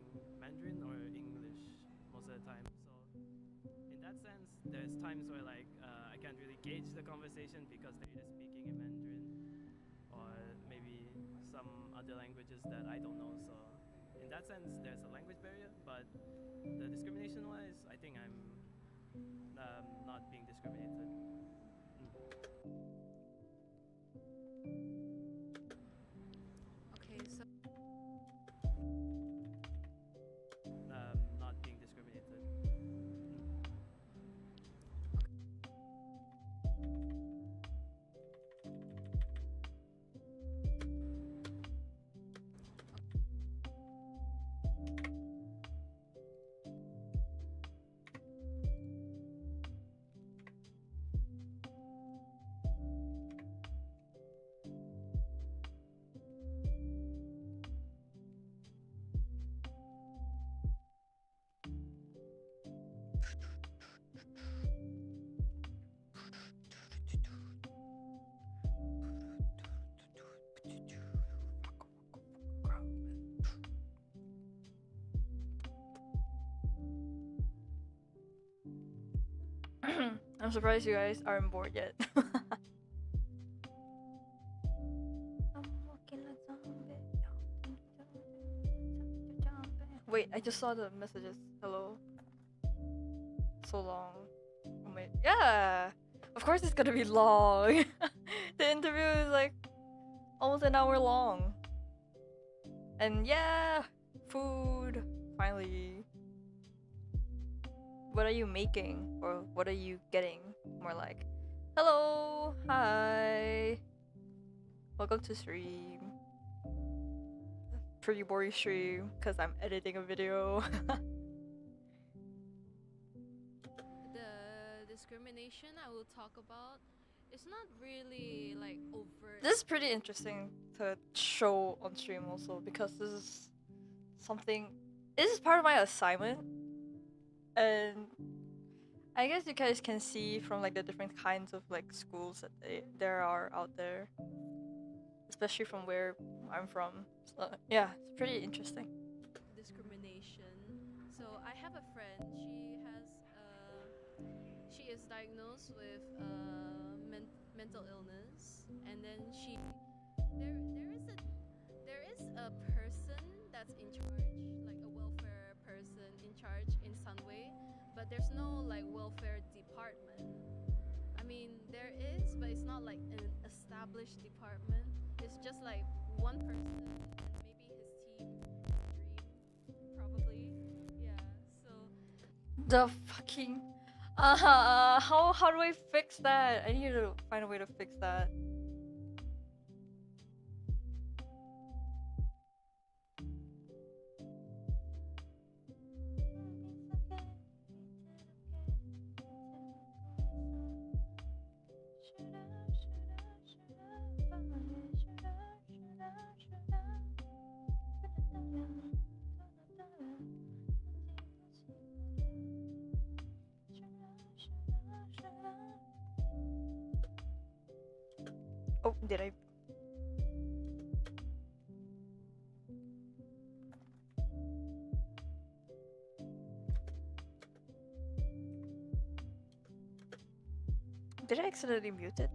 Mandarin or English most of the time. So in that sense, there's times where like I can't really gauge the conversation because they're either speaking in Mandarin or maybe some other languages that I don't know. So in that sense, there's a language barrier. But the discrimination-wise, I think I'm not being discriminated. Okay, so Not being discriminated. I'm surprised you guys aren't bored yet. Wait, I just saw the messages. Hello. So long. Oh my, yeah. Of course it's gonna be long. The interview is like almost an hour long. And yeah, food. Finally. What are you making? Or what are you getting? More like, hello, hi. Welcome to stream. Pretty boring stream because I'm editing a video. the discrimination I will talk about is not really like overt. This is pretty interesting to show on stream also because this is something. This is part of my assignment, and I guess you guys can see from like the different kinds of like schools that there are out there, especially from where I'm from. So yeah, it's pretty interesting. Discrimination. So I have a friend. She is diagnosed with mental illness, and then there is a person that's in charge, like a welfare person in charge in Sunway, but there's no like welfare department. I mean, there is, but it's not like an established department. It's just like one person and maybe his team dream, probably. Yeah. So The fucking. How do I fix that? I need to find a way to fix that. Oh, did I? Did I accidentally mute it?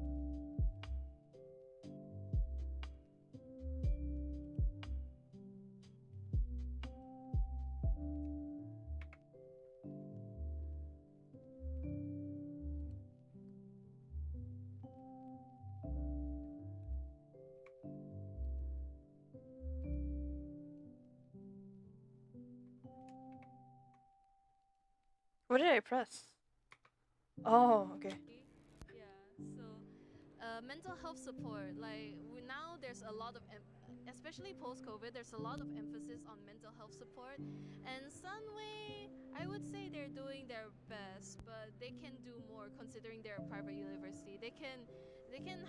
What did I press? Oh, okay. yeah. So mental health support, like now there's a lot of especially post COVID, there's a lot of emphasis on mental health support, and some way I would say they're doing their best, but they can do more considering they're a private university. They can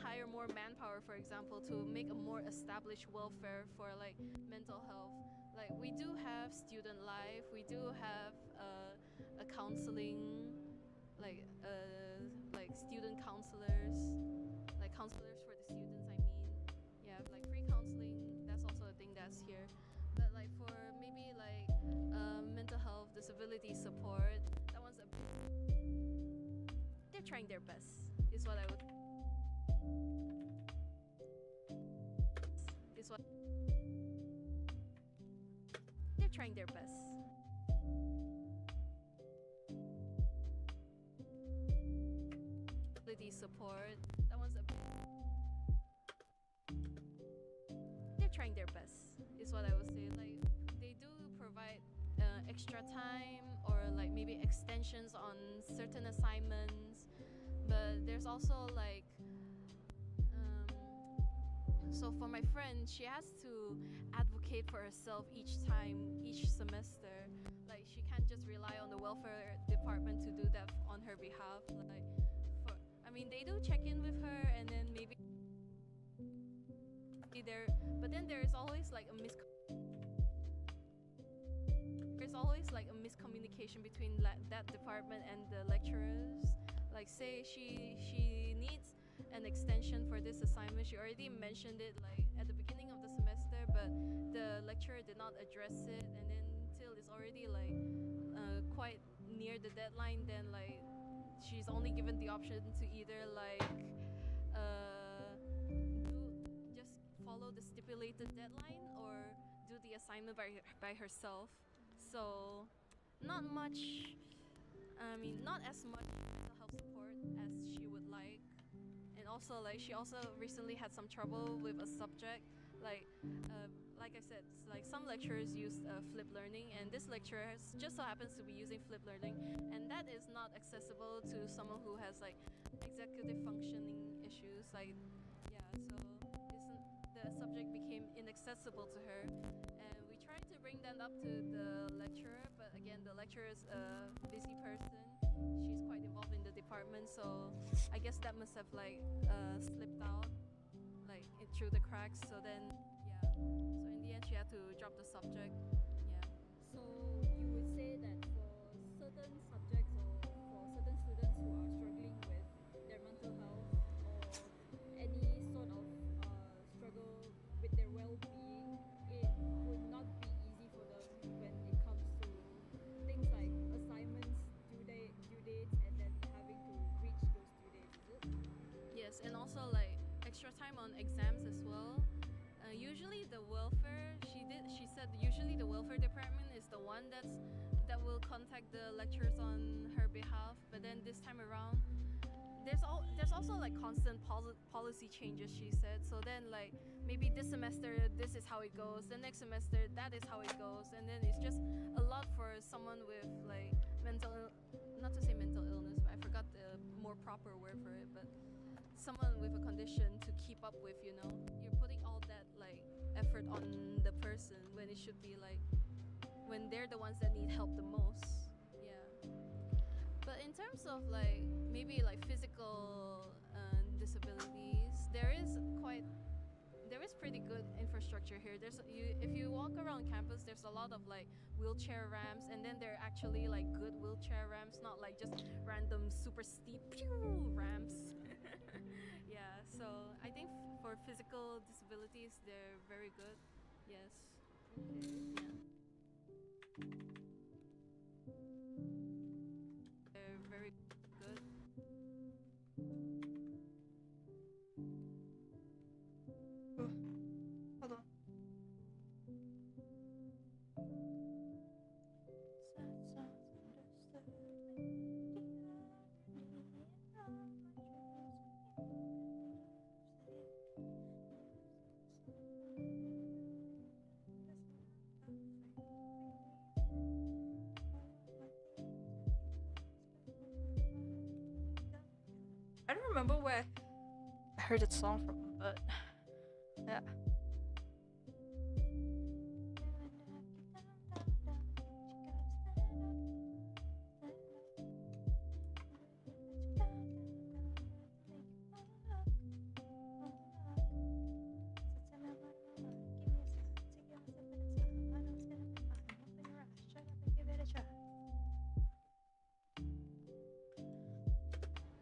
hire more manpower, for example, to make a more established welfare for like mental health. Like we do have student life, we do have a counseling, like student counselors, like counselors for the students. I mean, yeah, like free counseling. That's also a thing that's here. But like for maybe like mental health disability support, that one's they're trying their best. Is what I would. Is what they're trying their best. Support. That one's they're trying their best. Is what I would say. Like they do provide extra time or like maybe extensions on certain assignments, but there's also like so for my friend, she has to advocate for herself each semester. Like she can't just rely on the welfare department to do that on her behalf. Like I mean, they do check in with her, and then maybe there. But then there's always like a miscommunication between that department and the lecturers. Like, say she needs an extension for this assignment. She already mentioned it like at the beginning of the semester, but the lecturer did not address it, and then till it's already like quite near the deadline, then like she's only given the option to either like just follow the stipulated deadline or do the assignment by herself. So not much, I mean not as much mental health support as she would like. And also like she also recently had some trouble with a subject, like I said, like some lecturers use flip learning, and this lecturer just so happens to be using flip learning, and that is not accessible to someone who has like executive functioning issues. Like, yeah, so the subject became inaccessible to her, and we tried to bring that up to the lecturer, but again, the lecturer is a busy person. She's quite involved in the department, so I guess that must have like slipped out like through the cracks. So then, yeah. So in the end, she had to drop the subject. Yeah. So you would say that for certain subjects or for certain students who are struggling with their mental health or any sort of struggle with their well-being, it would not be easy for them when it comes to things like assignments, due dates, and then having to reach those due dates. Is it? Yes, and also like extra time on exams as well. Usually the welfare, she said usually the welfare department is the one that will contact the lecturers on her behalf, but then this time around there's also like constant policy changes, she said. So then like maybe this semester this is how it goes, the next semester that is how it goes, and then it's just a lot for someone with like not to say mental illness, but I forgot the more proper word for it, but someone with a condition to keep up with, you know. You're putting all that like effort on the person when it should be like when they're the ones that need help the most. Yeah. But in terms of like maybe like physical disabilities, there is pretty good infrastructure here. If you walk around campus, there's a lot of like wheelchair ramps, and then they're actually like good wheelchair ramps, not like just random super steep ramps. Yeah, so I think for physical disabilities, they're very good. Yes. Okay. Yeah. They're very good. Hold on. I don't remember where I heard that song from, but yeah.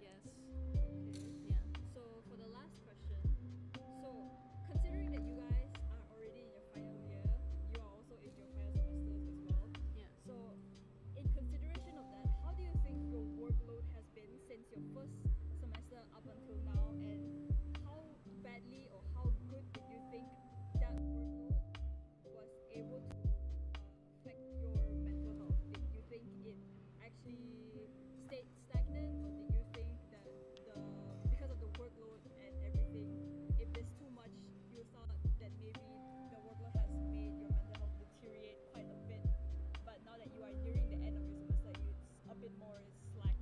Yes. Okay. Yeah. So for the last question, so considering that you guys are already in your final year, you are also in your final semesters as well. Yeah. So in consideration of that, how do you think your workload has been since your first semester up until now, and how badly or how good did you think that workload was able to affect your mental health? Did you think it actually stayed stagnant, or did you think that because of the workload and everything, if there's too much, you thought that maybe the workload has made your mental health deteriorate quite a bit, but now that you are nearing the end of your semester, it's a bit more slack now?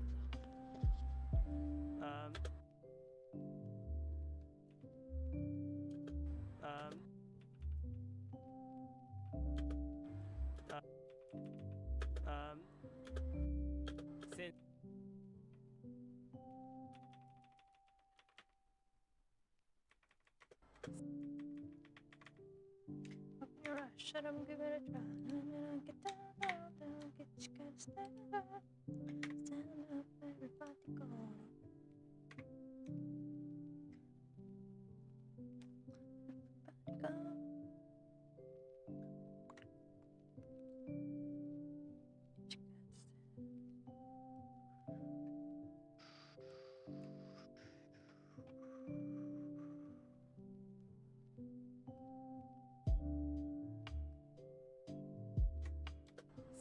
Um, since Open your eyes, shut up, give it a try. Get down, down, down, get you gotta stand up. Stand up, everybody go. Everybody go. Get you gotta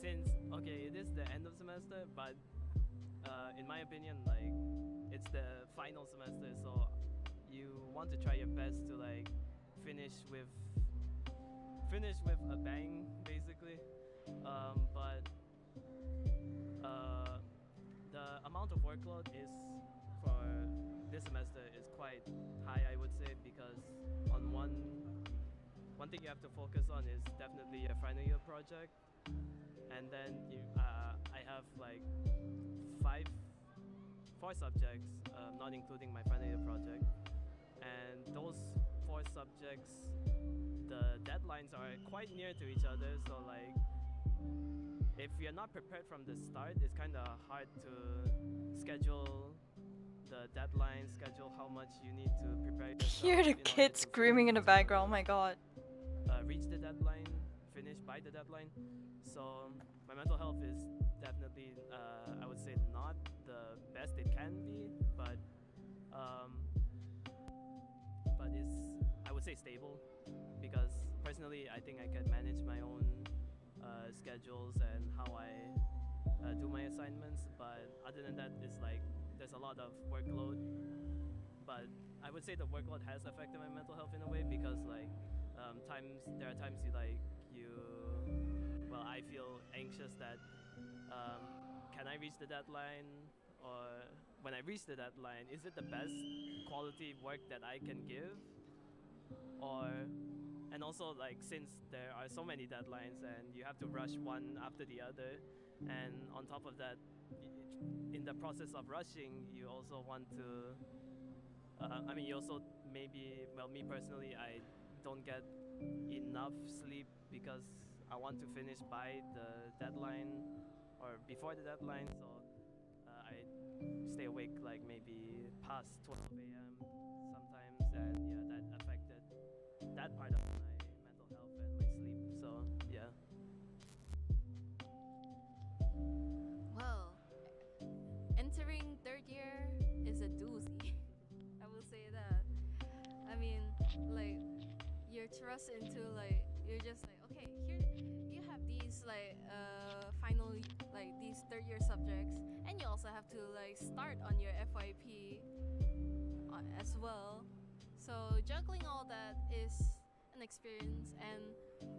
since okay, it is the end of semester, but in my opinion, like it's the final semester, so you want to try your best to like finish with a bang, basically. But the amount of workload is for this semester is quite high, I would say, because on one thing you have to focus on is definitely a final year project, and then I have like four subjects, not including my final year project, and those four subjects, the deadlines are quite near to each other, so like if you're not prepared from the start, it's kind of hard to schedule the deadline, schedule how much you need to prepare yourself Hear the in order kids to screaming in the to, background. Oh my god. reach the deadline, finish by the deadline. So my mental health is definitely, I would say, not the best it can be, but it's, I would say, stable, because personally I think I can manage my own schedules and how I do my assignments. But other than that, it's like there's a lot of workload, but I would say the workload has affected my mental health in a way because like there are times well, I feel anxious that can I reach the deadline, or when I reach the deadline, is it the best quality work that I can give, or and also like since there are so many deadlines and you have to rush one after the other, and on top of that, in the process of rushing, you also want to you also maybe, well, me personally, I don't get enough sleep because I want to finish by the deadline or before the deadline, so I stay awake like maybe past 12 a.m. sometimes, and yeah, that affected that part of my mental health and my sleep. So yeah. Well, entering third year is a doozy. I will say that. I mean, like, you're thrust into like, you're just like, okay, here you have these like final like these third year subjects, and you also have to like start on your FYP as well. So juggling all that is an experience, and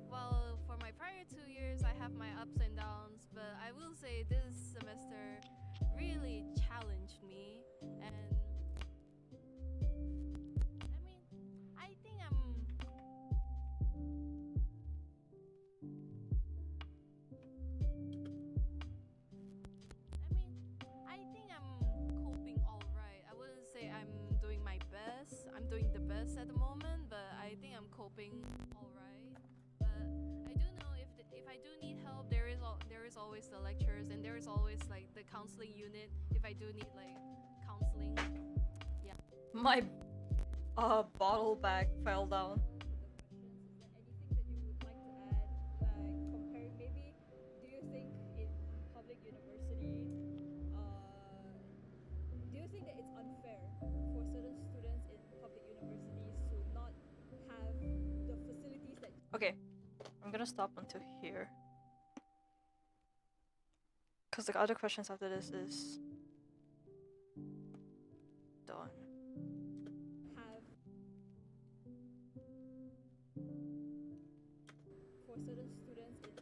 while for my prior 2 years I have my ups and downs, but I will say this semester really challenged me, and I mean, I think I'm I think I'm coping all right. I wouldn't say I'm doing my best. I'm doing the best at the moment, but I think I'm coping all right. But I do know if I do need help, there is always the lectures, and there is always like the counseling unit if I do need like counseling. Yeah. My bottle bag fell down. For the questions, is there anything that you would like to add, like comparing maybe, do you think in public university, do you think that it's unfair for certain students in public universities to not have the facilities that Okay, I'm gonna stop until here. Because the other questions after this is done. have for certain students in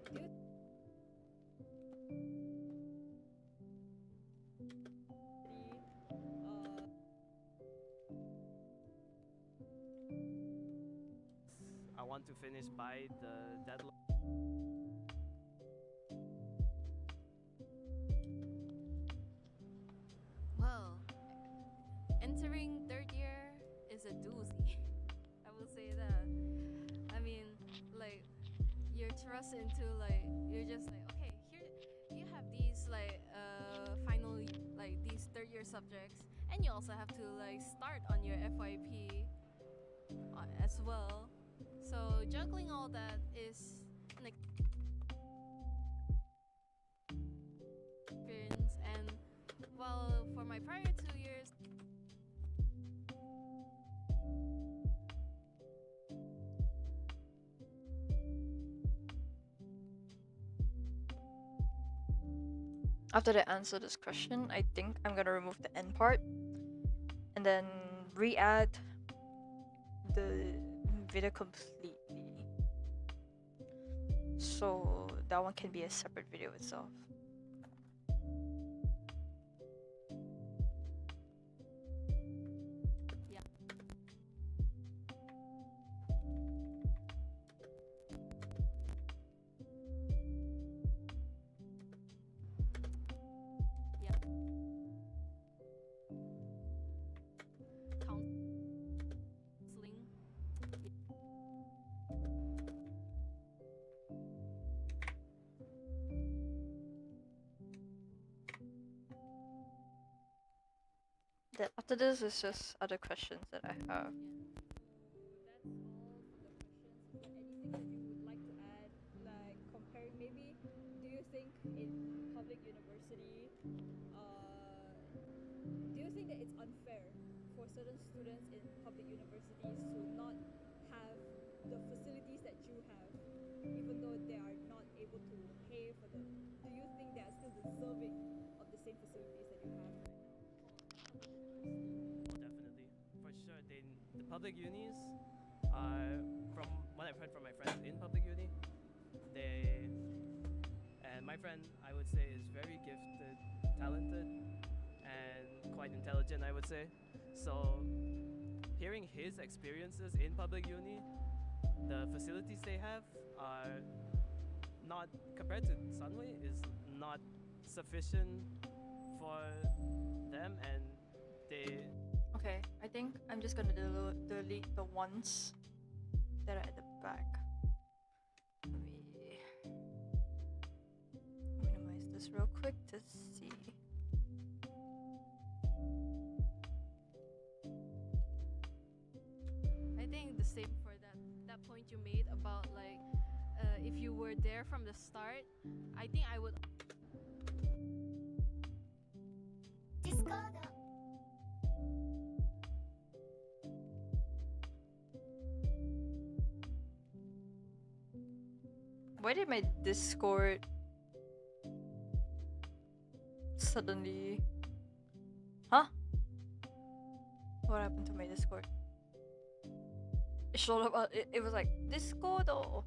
do you I want to finish by the deadline. Well, entering third year is a doozy. I will say that. I mean, like, you're thrust into like, you're just like, okay, here you have these like final like these third year subjects, and you also have to like start on your FYP as well. So juggling all that is an experience, and while for my prior 2 years After they answer this question, I think I'm gonna remove the end part and then re-add the video completely. So that one can be a separate video itself. yeah. Yeah. Counseling. Then after this is just other questions that I have. that's all for the questions. Is there anything that you would like to add, like comparing maybe, do you think in public university, do you think that it's unfair for certain students in public universities to not have the facilities that you have, even though public unis are, from what I've heard from my friends in public uni, and my friend, I would say, is very gifted, talented, and quite intelligent, I would say. So hearing his experiences in public uni, the facilities they have are not, compared to Sunway, is not sufficient for them, and they Okay, I think I'm just gonna delete the ones that are at the back. Let me minimize this real quick to see. I think the same for that point you made about like if you were there from the start, I think I would. Why did my Discord suddenly... Huh? What happened to my Discord? It showed up, it was like, Discord or...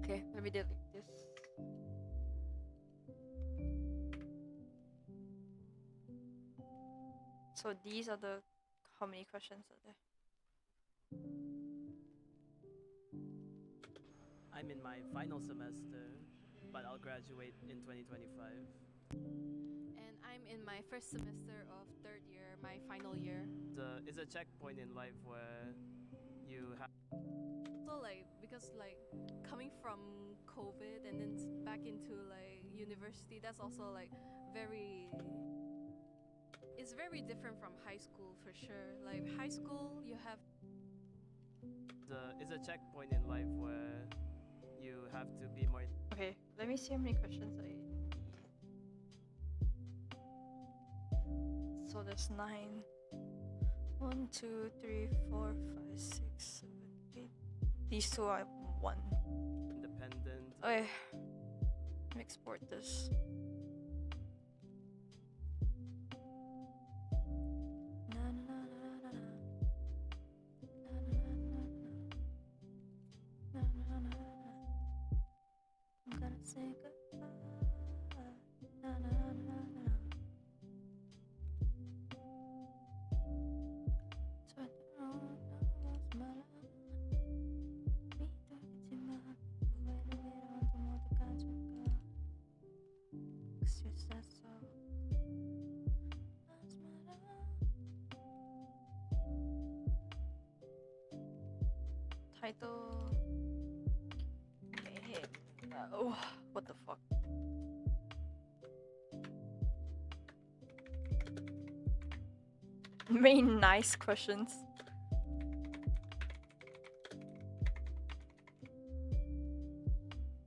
Okay, let me delete this. So these are the... How many questions are there? I'm in my final semester, but I'll graduate in 2025. And I'm in my first semester of third year, my final year. It's a checkpoint in life where you have So like because like coming from COVID and then back into like university, that's also like very. It's very different from high school for sure. Like high school, you have. it's a checkpoint in life where you have to be more. Okay, let me see how many questions I need. So there's 9. 1, 2, 3, 4, 5, 6, 7, 8. These two are 1. Independent. Okay, let me export this. Na, na, na, na, na, na. Na, na, na, na, na. Na, na, na, na, na. I'm gonna say goodbye. Na, na, na, na, na. Title. Oh, what the fuck? Main nice questions.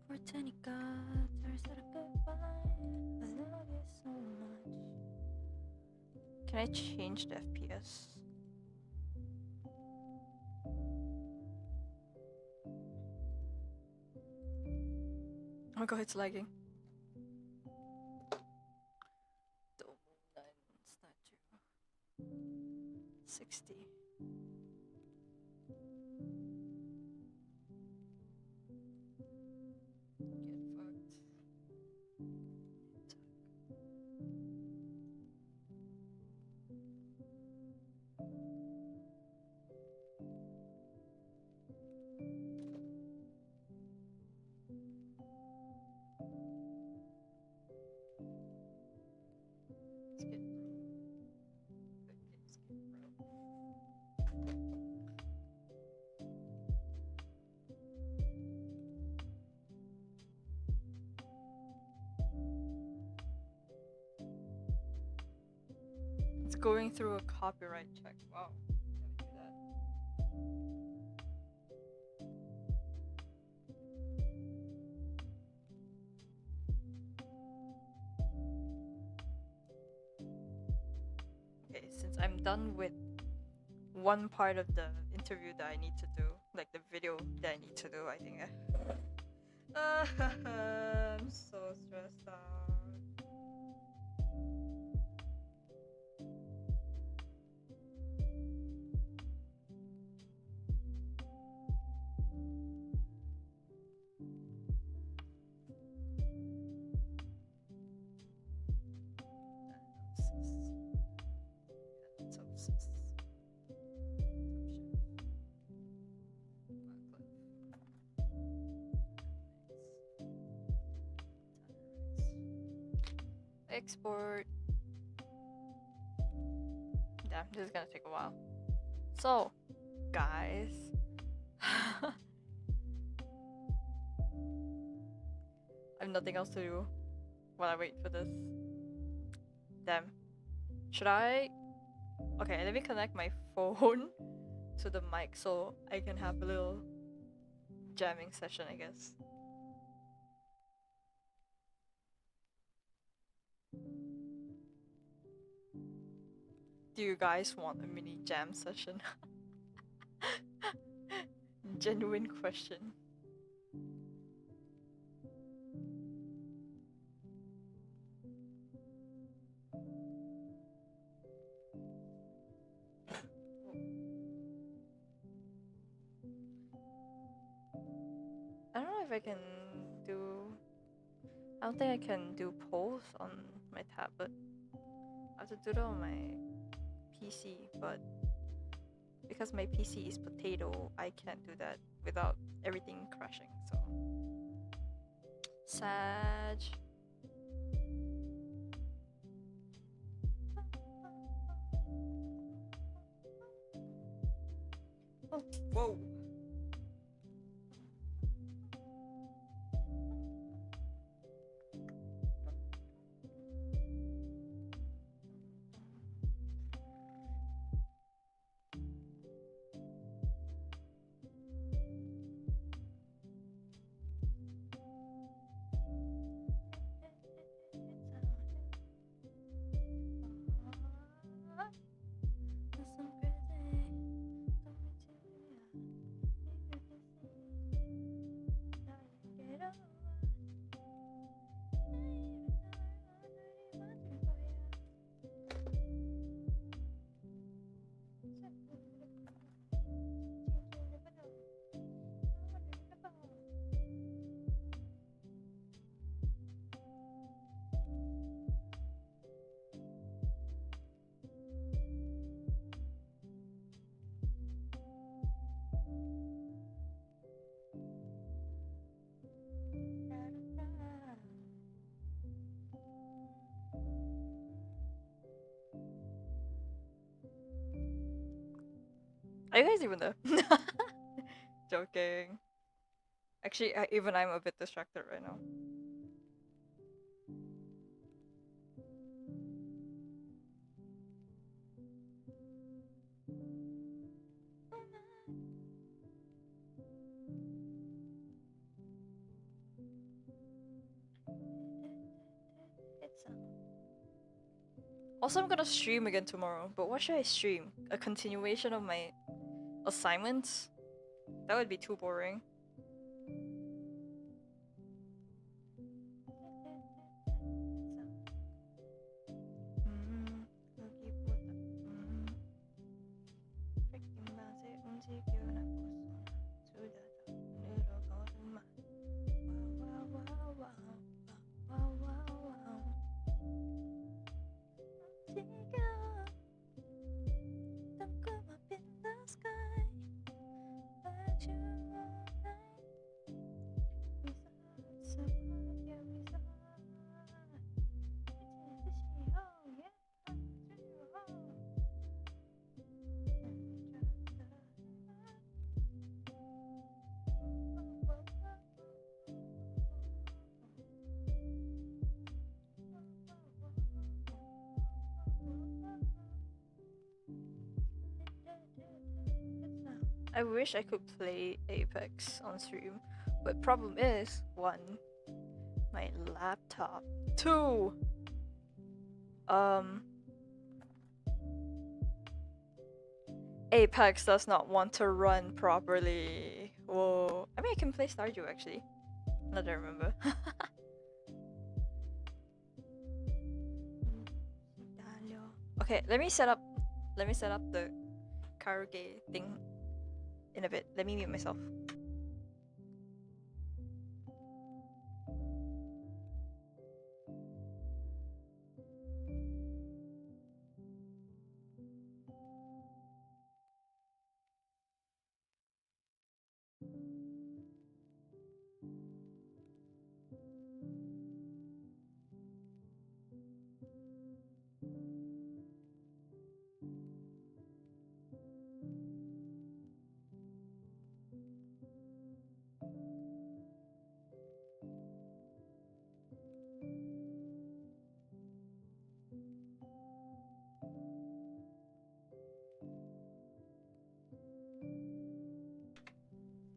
Botanica, Thursday goodbye. I love you so much. Can I change the FPS? Oh my god, it's lagging. Don't move that statue. 60. Get fucked. Skip It's going through a copyright check. Wow. Gotta do that. Okay, since I'm done with one part of the interview that I need to do, like the video that I need to do, I think I'm so stressed out. Export. Damn, this is gonna take a while. So, guys. I have nothing else to do while I wait for this. Damn. Should I? Okay, let me connect my phone to the mic so I can have a little jamming session, I guess. Do you guys want a mini jam session? Genuine question. I don't know if I can do. I don't think I can do polls on my tablet. I have to do it on my PC, but because my PC is potato, I can't do that without everything crashing. So Sag. Oh, whoa. Are you guys even there? Joking. Actually, even I'm a bit distracted right now. Also, I'm gonna stream again tomorrow, but what should I stream? A continuation of my assignments? That would be too boring. I wish I could play Apex on stream, but problem is, 1, my laptop. 2, Apex does not want to run properly. Whoa. I mean, I can play Stardew actually. Now that I remember. Okay, let me set up the karaoke thing in a bit. Let me mute myself.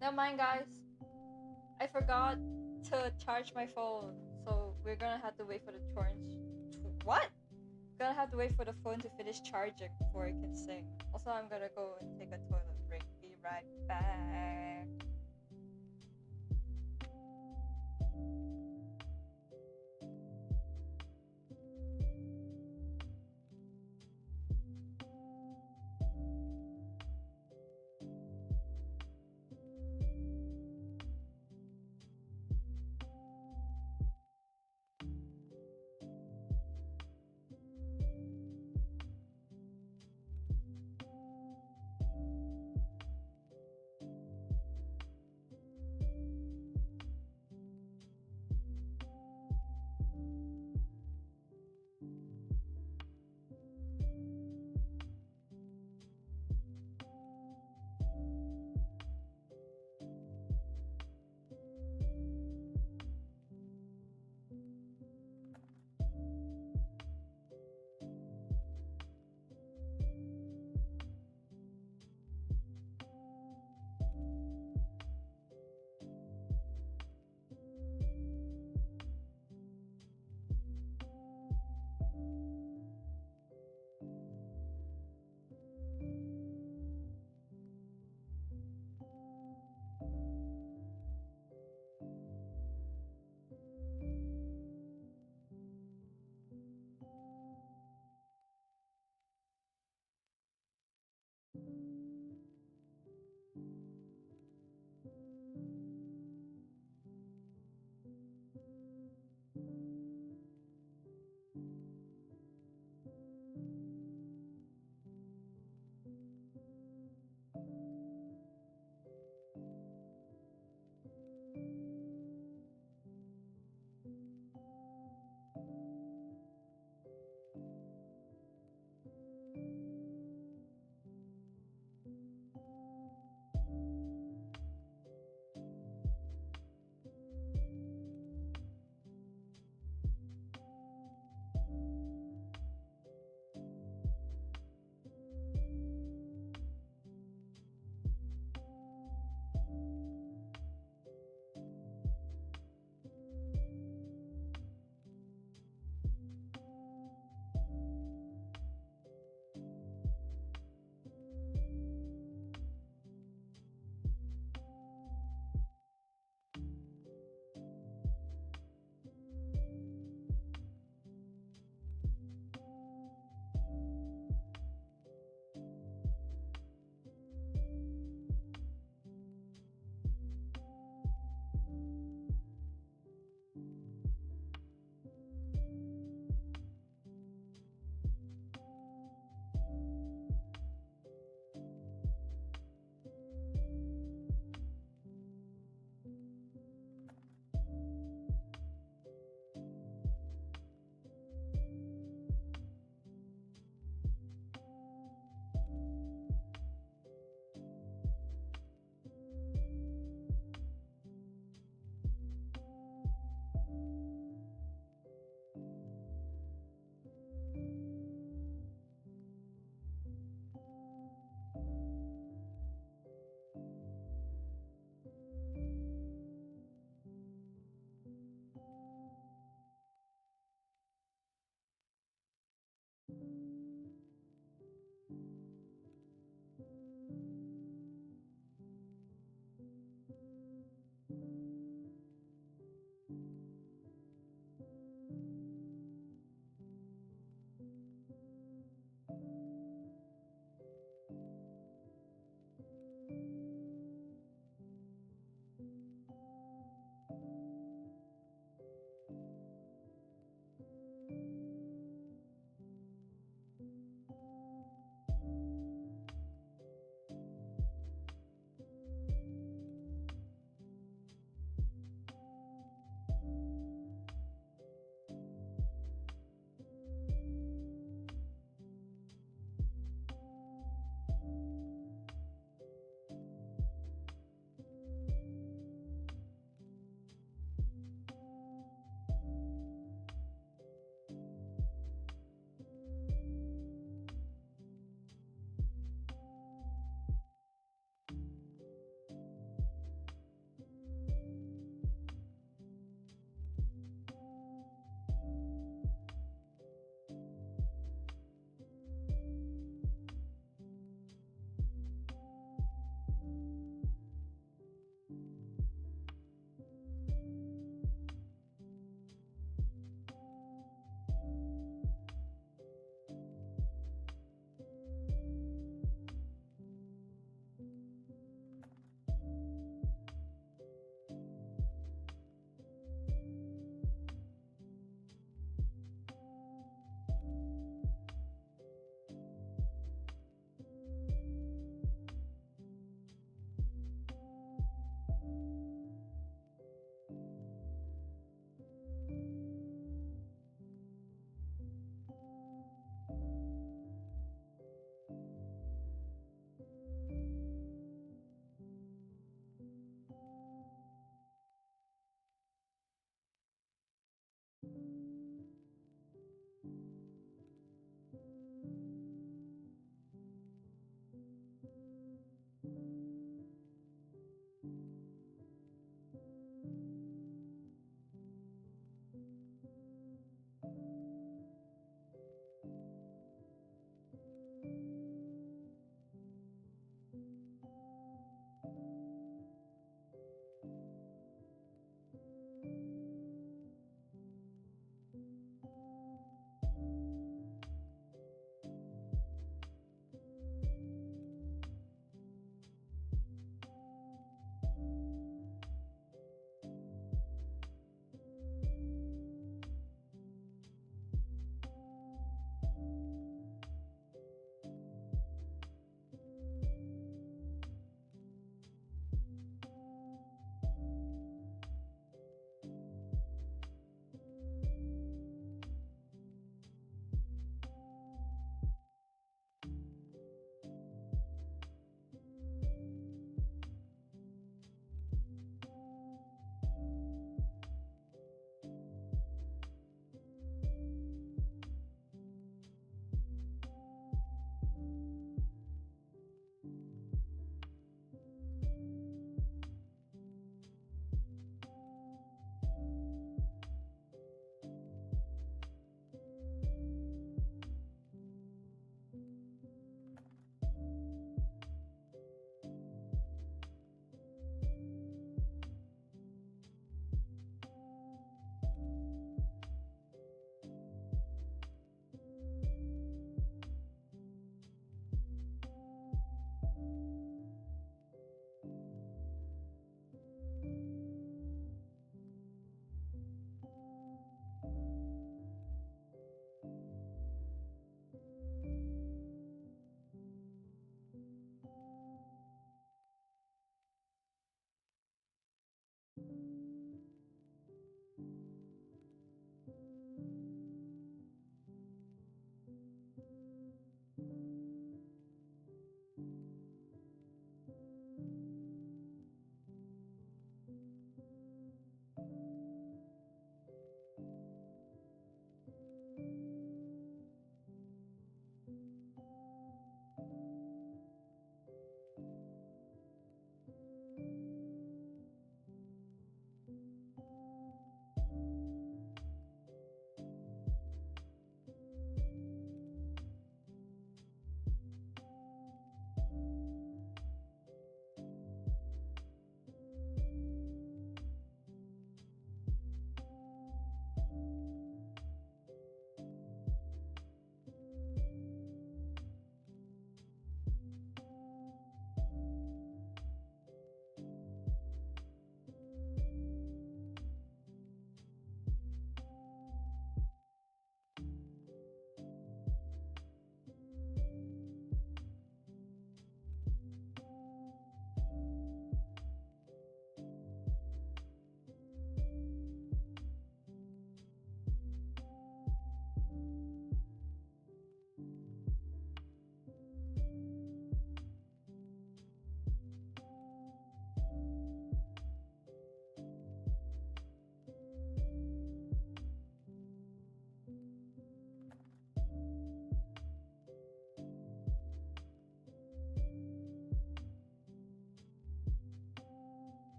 Never mind, guys. I forgot to charge my phone, so we're gonna have to wait for the charge. What? Gonna have to wait for the phone to finish charging before I can sing. Also, I'm gonna go and take a toilet break. Be right back.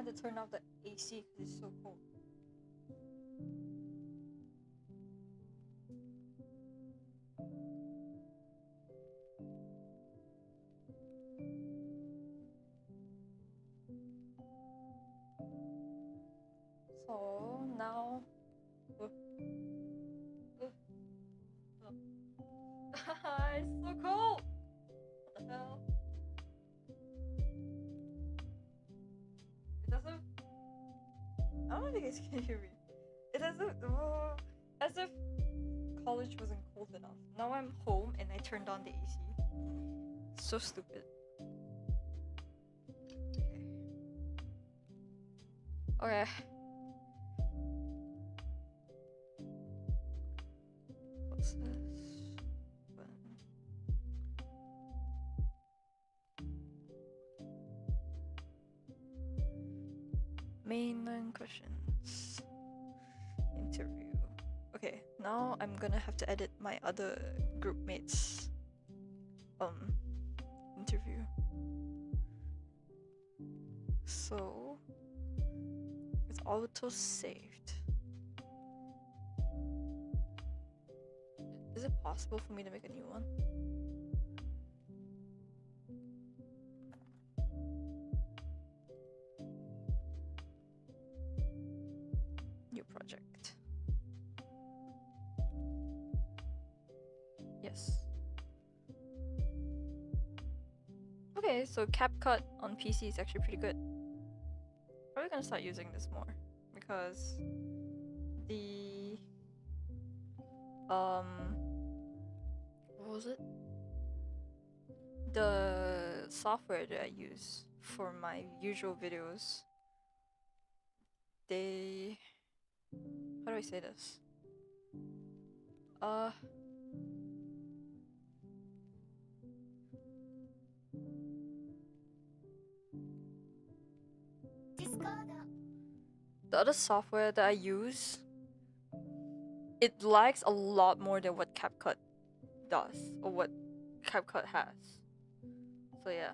to turn off the AC because it's so cold. So now, it's so cold. What the hell? It's as if I don't know if you guys can hear me. It's as if college wasn't cold enough. Now I'm home and I turned on the AC. So stupid. Okay. What's this? Mainline questions. Interview. Okay, now I'm gonna have to edit my other group mates interview. So it's auto saved. Is it possible for me to make a new one? New project. Yes. Okay, so CapCut on PC is actually pretty good. Probably gonna start using this more because the what was it? The software that I use for my usual videos, they, how do I say this? The other software that I use, it lags a lot more than what CapCut does or what CapCut has. So yeah.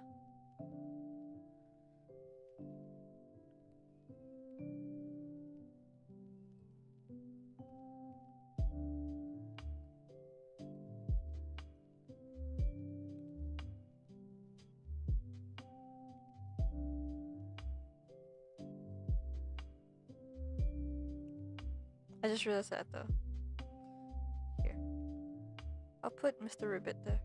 I just realized that though. Here. I'll put Mr. Ribbit there.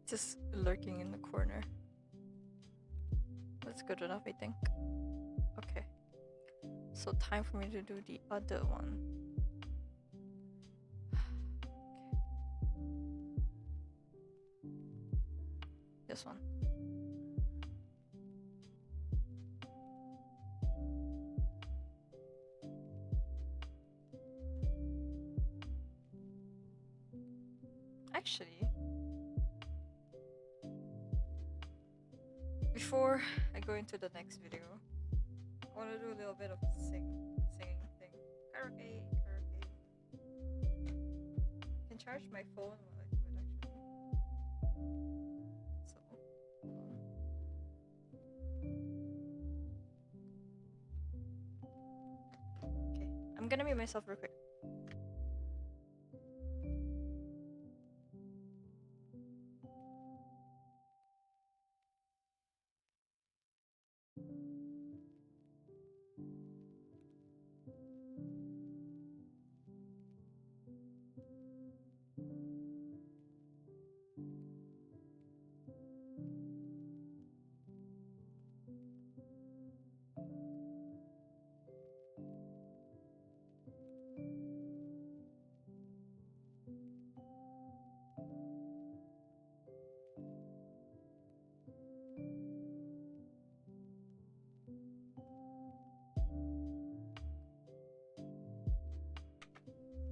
Just lurking in the corner. That's good enough, I think. Okay. So time for me to do the other one. This one. Actually, before I go into the next video, I want to do a little bit of singing thing. Karaoke. I can charge my phone while I do it actually. So, okay, I'm gonna mute myself real quick.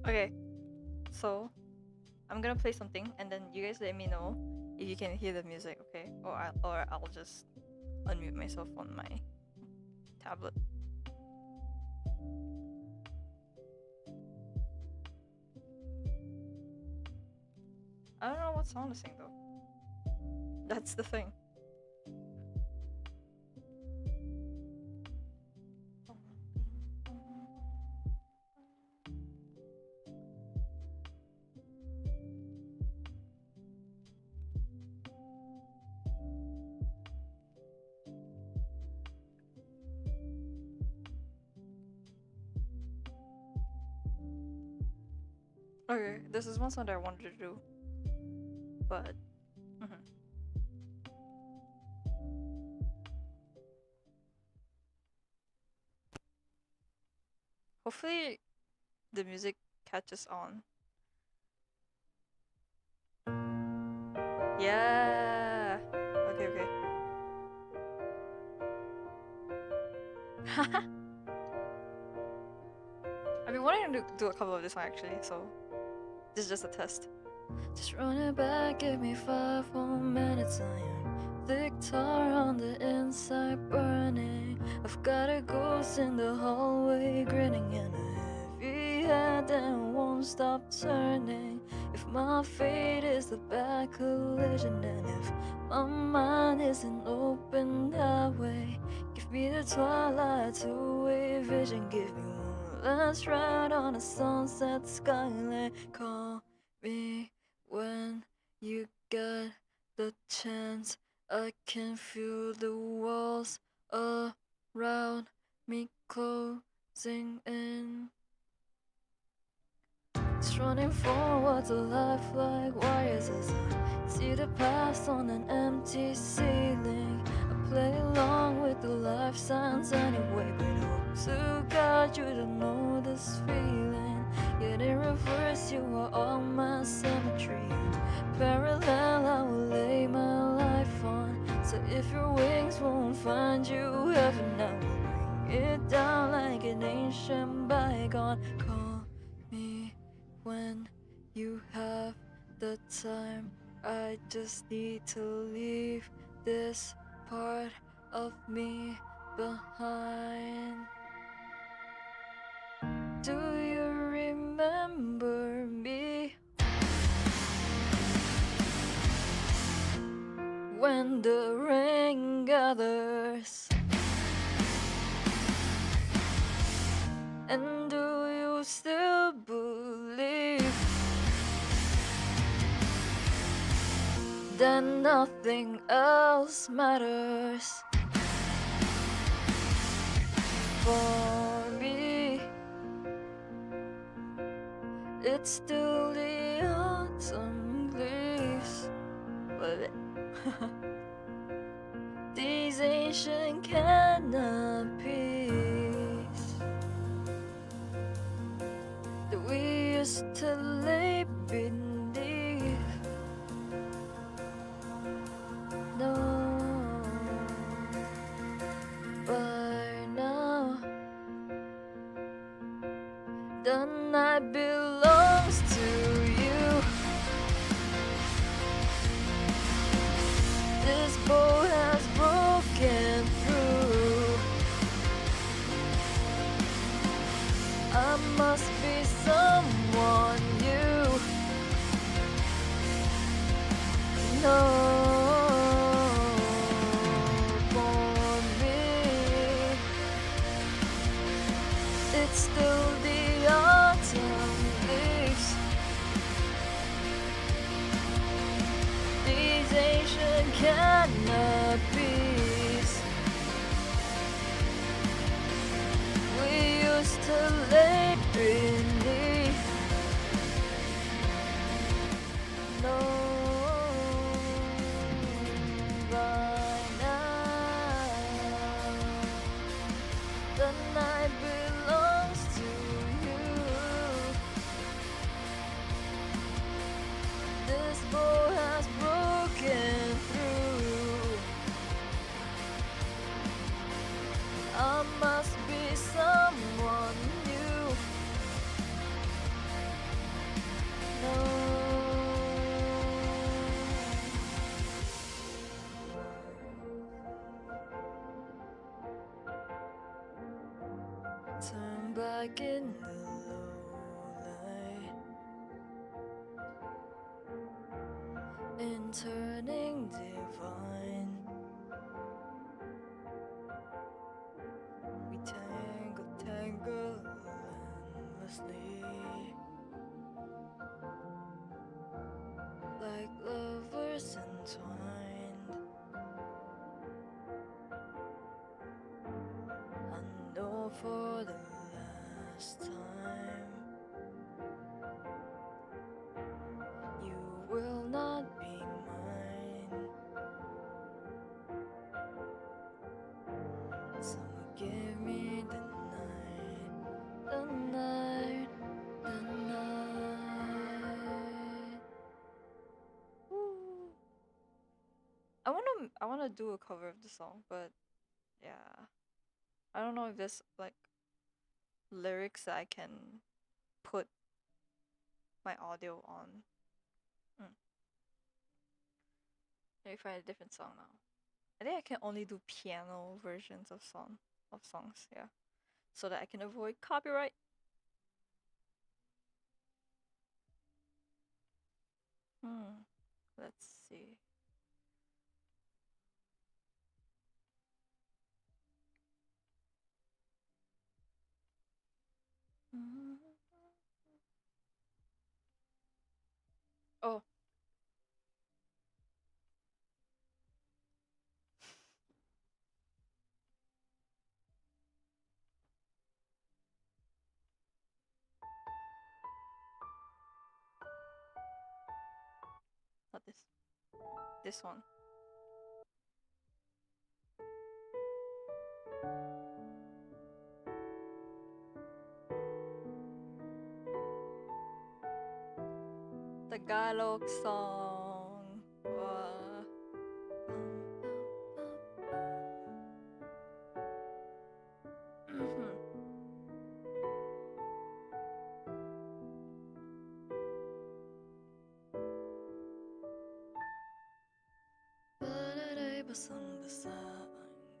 Okay, so I'm gonna play something and then you guys let me know if you can hear the music, okay? Or I'll just unmute myself on my tablet. I don't know what song to sing though. That's the thing. Okay, this is one song that I wanted to do, but hopefully the music catches on. Yeah. Okay, okay. I've been wanting to do a couple of this one actually, so this is just a test. Just run it back, give me 5 more minutes. I am the guitar on the inside burning. I've got a ghost in the hallway grinning, and a heavy head that won't stop turning. If my fate is the bad collision, and if my mind is an open highway, give me the twilight two-way vision. Give me one last ride on a sunset skyline. Call me when you get the chance. I can feel the walls around me closing in. It's running forward to life like wires as I see the past on an empty ceiling. I play along with the life signs anyway, but hope to God you don't know this feeling. Yet in reverse you are all my symmetry. Parallel I will lay my life on. So if your wings won't find you heaven, I will bring it down like an ancient bygone. Call me when you have the time. I just need to leave this part of me behind. Do you remember me? When the rain gathers, and do you still believe that nothing else matters? For me, it's still the autumn leaves, but these ancient canopies that we used to lay beneath. No, by now the night belongs to you. This bow has broken through. I must be someone new. No, for me, it's still the autumn leaves. These ancient canopies we used to lay beneath. No, by now the night belongs to you. This bow has broken through. I must be someone new. No. back in the low light and turning divine. We tangle endlessly, like lovers entwined. I know for the last time you will not be mine. So give me the night, the night, the night. Woo. I wanna do a cover of the song, but yeah, I don't know if there's like lyrics that I can put my audio on. Let me find a different song now. I think I can only do piano versions of songs, yeah, so that I can avoid copyright. Let's see. Oh. Not this. This one. Tagalog song. Palaray basang-basa ang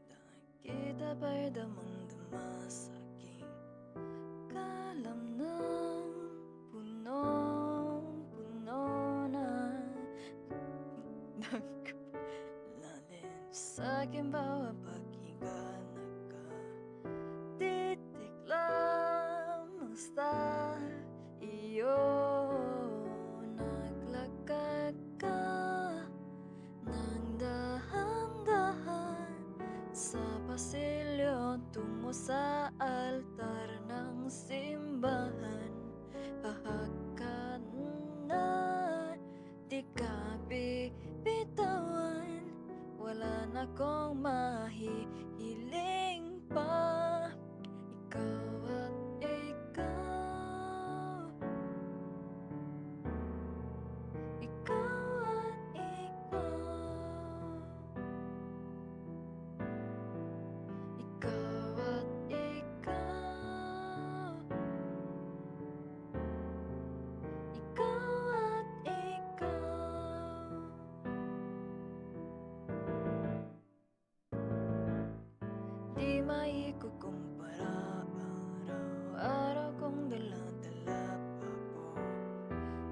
nakikita ba'y damang-dama sa aking kalam ng punong-puno na lalim sa aking bawat paghinga. Nakatitig lamang sa iyo, naglakad ka nang dahan-dahan sa pasilyo tungo sa altar ng simbahan. Hahakanan, di ka bibitawan, wala na akong mahihiling pa. Ikaw at ikaw, ikaw at ikaw, ikaw at ikaw, ikaw at ikaw. Di maikukumpara, araw-araw kong dala-dala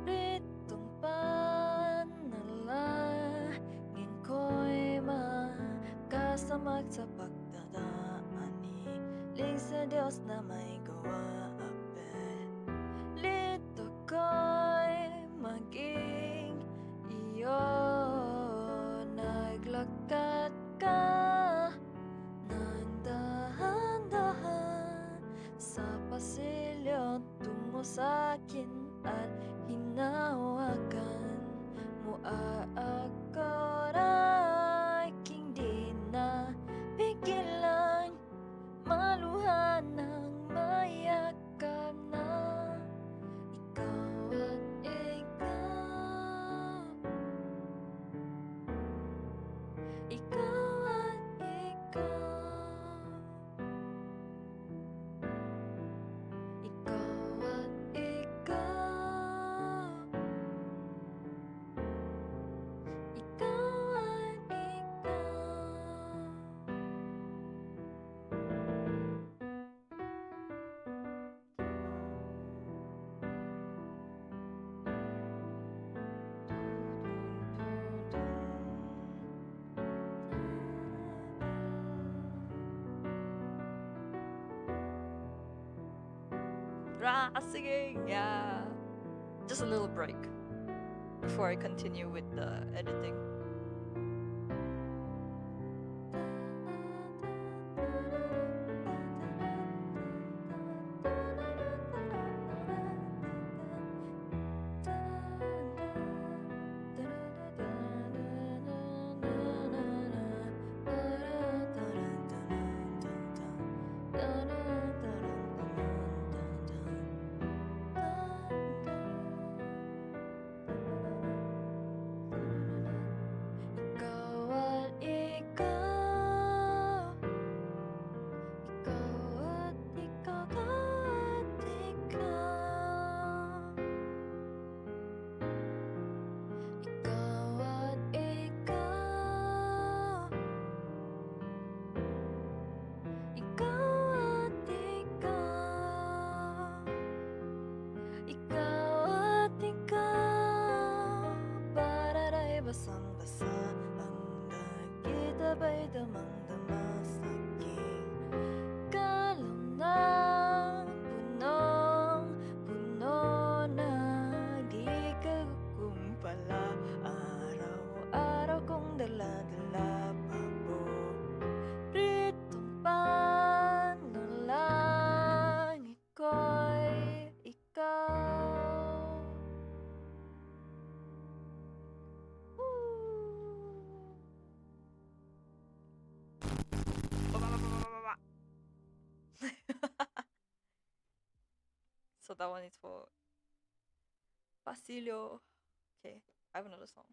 paboritong panalangin ko'y makasamag sa pagdadaan. Hiling sa Diyos na may gawa, apelito ko'y maging iyo. Naglakad ka nang dahan-dahan sa pasilyo tungo sa akin at hinawakan mo ako na aking di na pigilan, maluha ng mayakap na. Ikaw at ikaw, ikaw at ikaw, ikaw at ikaw, rah, singing, yeah. Just a little break before I continue with the editing. So that one is for Basilio. Okay, I have another song.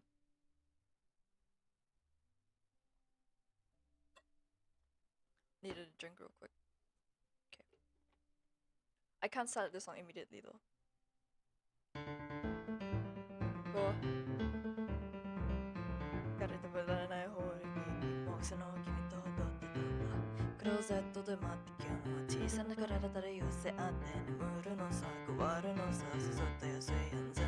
Needed a drink real quick. Okay. I can't start this song immediately though. Go. 疲れて無駄ない方にもうその君と踊ってたんだクローゼットで待って今日も小さな体たら寄せ合って眠るのさ変わるのさ誘ったよせ安全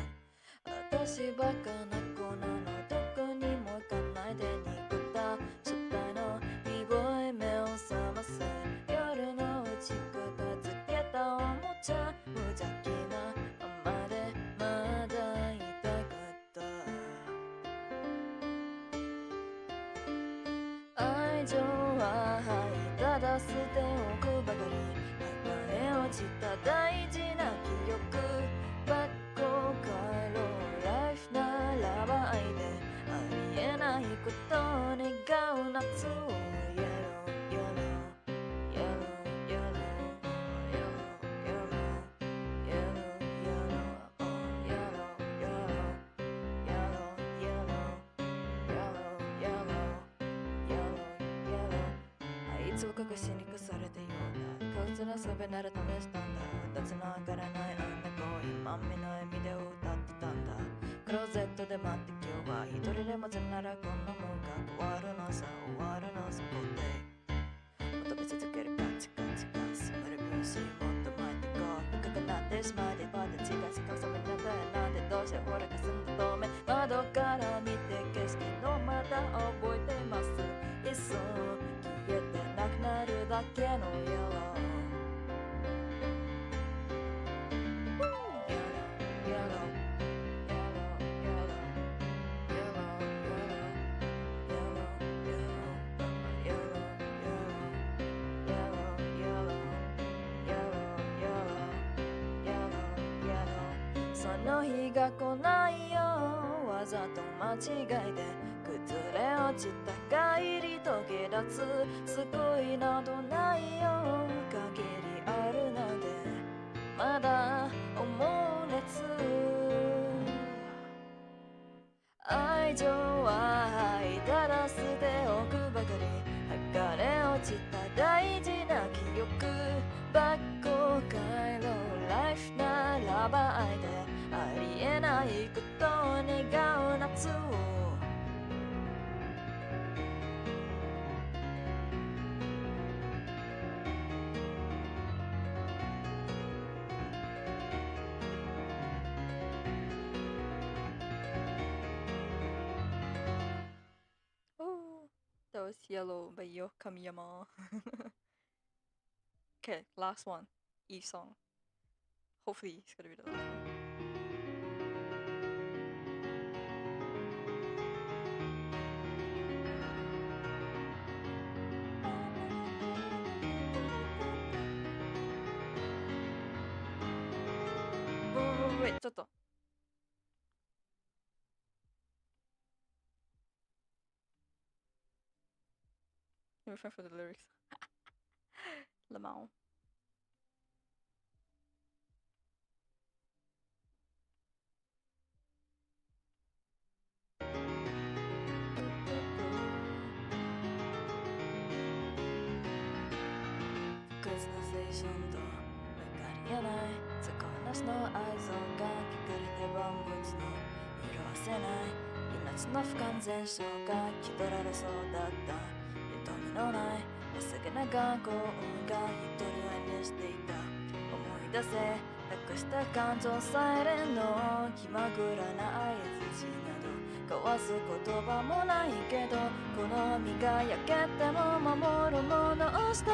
私バカな子なのどこにも行かないで憎った失敗のイボイ目を覚ませ夜のうち片付けたおもちゃ無邪気なままでまだいたかった愛情ははいただ捨ておくばかり剥がれ落ちた大事な記憶バックを帰ろうライフならば愛でありえないことを願う夏を Yellow, yellow, yellow, yellow, yellow, yellow, yellow, yellow あいつを隠しにくされてようなこいつのそべなら試したんだ二つのわからないあんな恋満面の笑みで歌ってたんだクローゼットで待って今日は一人で待つならこんなもんが終わるのさ終わるのそこで求め続けるカチカチが進むる分子もっと前にこう深くなってしまいでパーで近しかさめながらなんでどうしてほらかすんだ透明窓から見て景色のまだ覚えてますいっそ消えてなくなるだけの Yellowその日が来ないよわざと間違いで崩れ落ちた帰り途切らず救いなどないよ限りあるなんてまだ猛烈愛情は吐いたら捨ておくばかり剥がれ落ちた大事な記憶バックを帰ろうライフならば愛でありえないことを願う夏をOh, that was Yellow by Yo Kamiyama. Okay, last one. Eve song. Hopefully, it's gonna be the last one. Wait, ちょっと。Let me find for the lyrics. Lamau. CREDS の青春と分かりえない底なしの愛憎が聞かれて万物の色あせない命の不完全症が気取られそうだったゆとりのないまっすぐな学校が一人を遠慮していた思い出せ託した感情サイレンの気まぐらな相槌など交わす言葉もないけど好みが焼けても守るものをして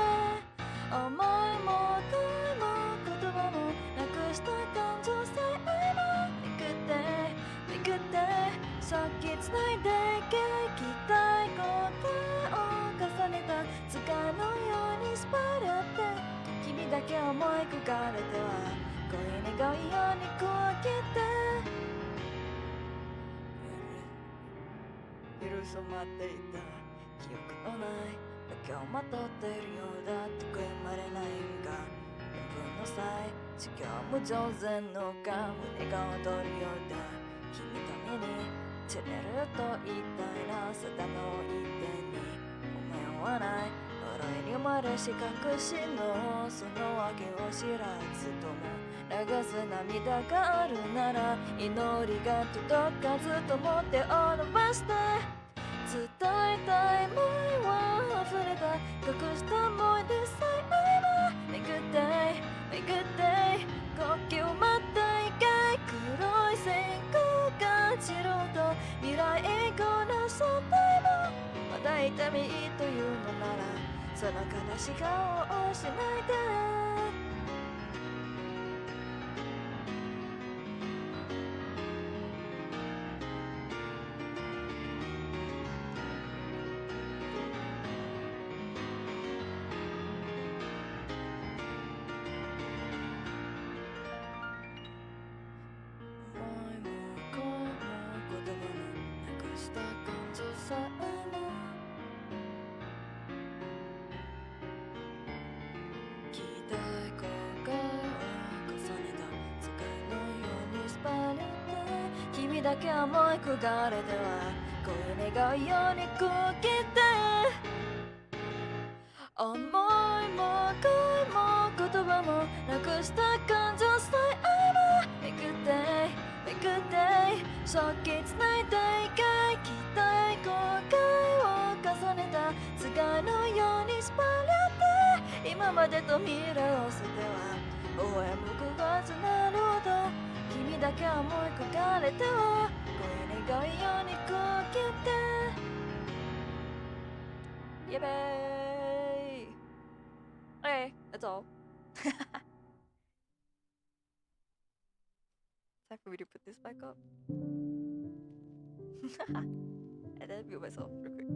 思いも恋も言葉もなくした感情さえもめくってめくってさっきつないでいけ期待答えを重ねた使いのようにスパレって君だけ思い焦がれては恋願いようにこう切って許そまっていた記憶のないだけをまとっているようだと悔やまれないんか論文の際授業無上善のか胸が躍るようだ君と目に照れると言いたいな定の一点に思わない呪いに生まれし隠しのその訳を知らずとも流す涙があるなら祈りが届かずとも手を伸ばして伝えたい思いは溢れた隠した思い出さえもめくってめくって呼吸また一回黒い線香が散ろうと未来この正体もまだ痛みというのならその悲し顔をしないでだけ思い焦がれては恋願いようにこう切って思いも恋も言葉もなくした感情さえもめくってめくってさっきつないだ一回期待後悔を重ねたつがいのようにスパリって今までと未来を捨ては応援僕がつなるほど君だけ思い焦がれては恋願いようにこう切ってイエベーイ Okay, that's all. Time for me to put this back up. And then mute myself real quick.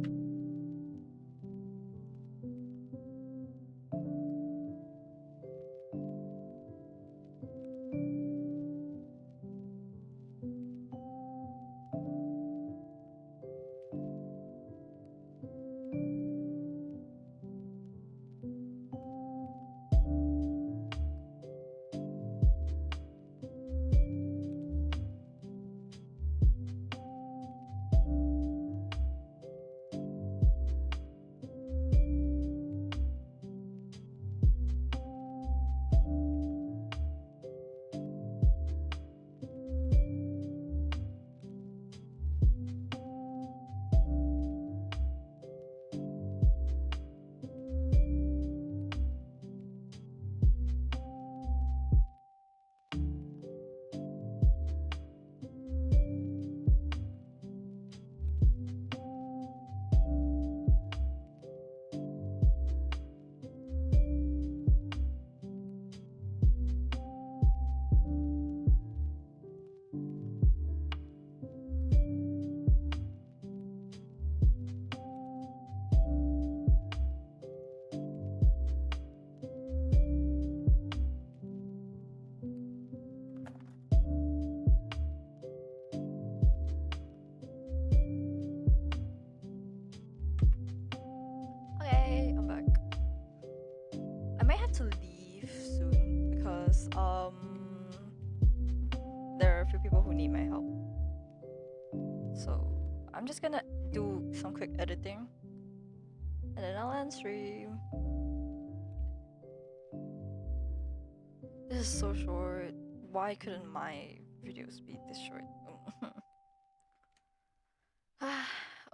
soon because there are a few people who need my help. So I'm just gonna do some quick editing and then I'll end stream. This is so short. Why couldn't my videos be this short?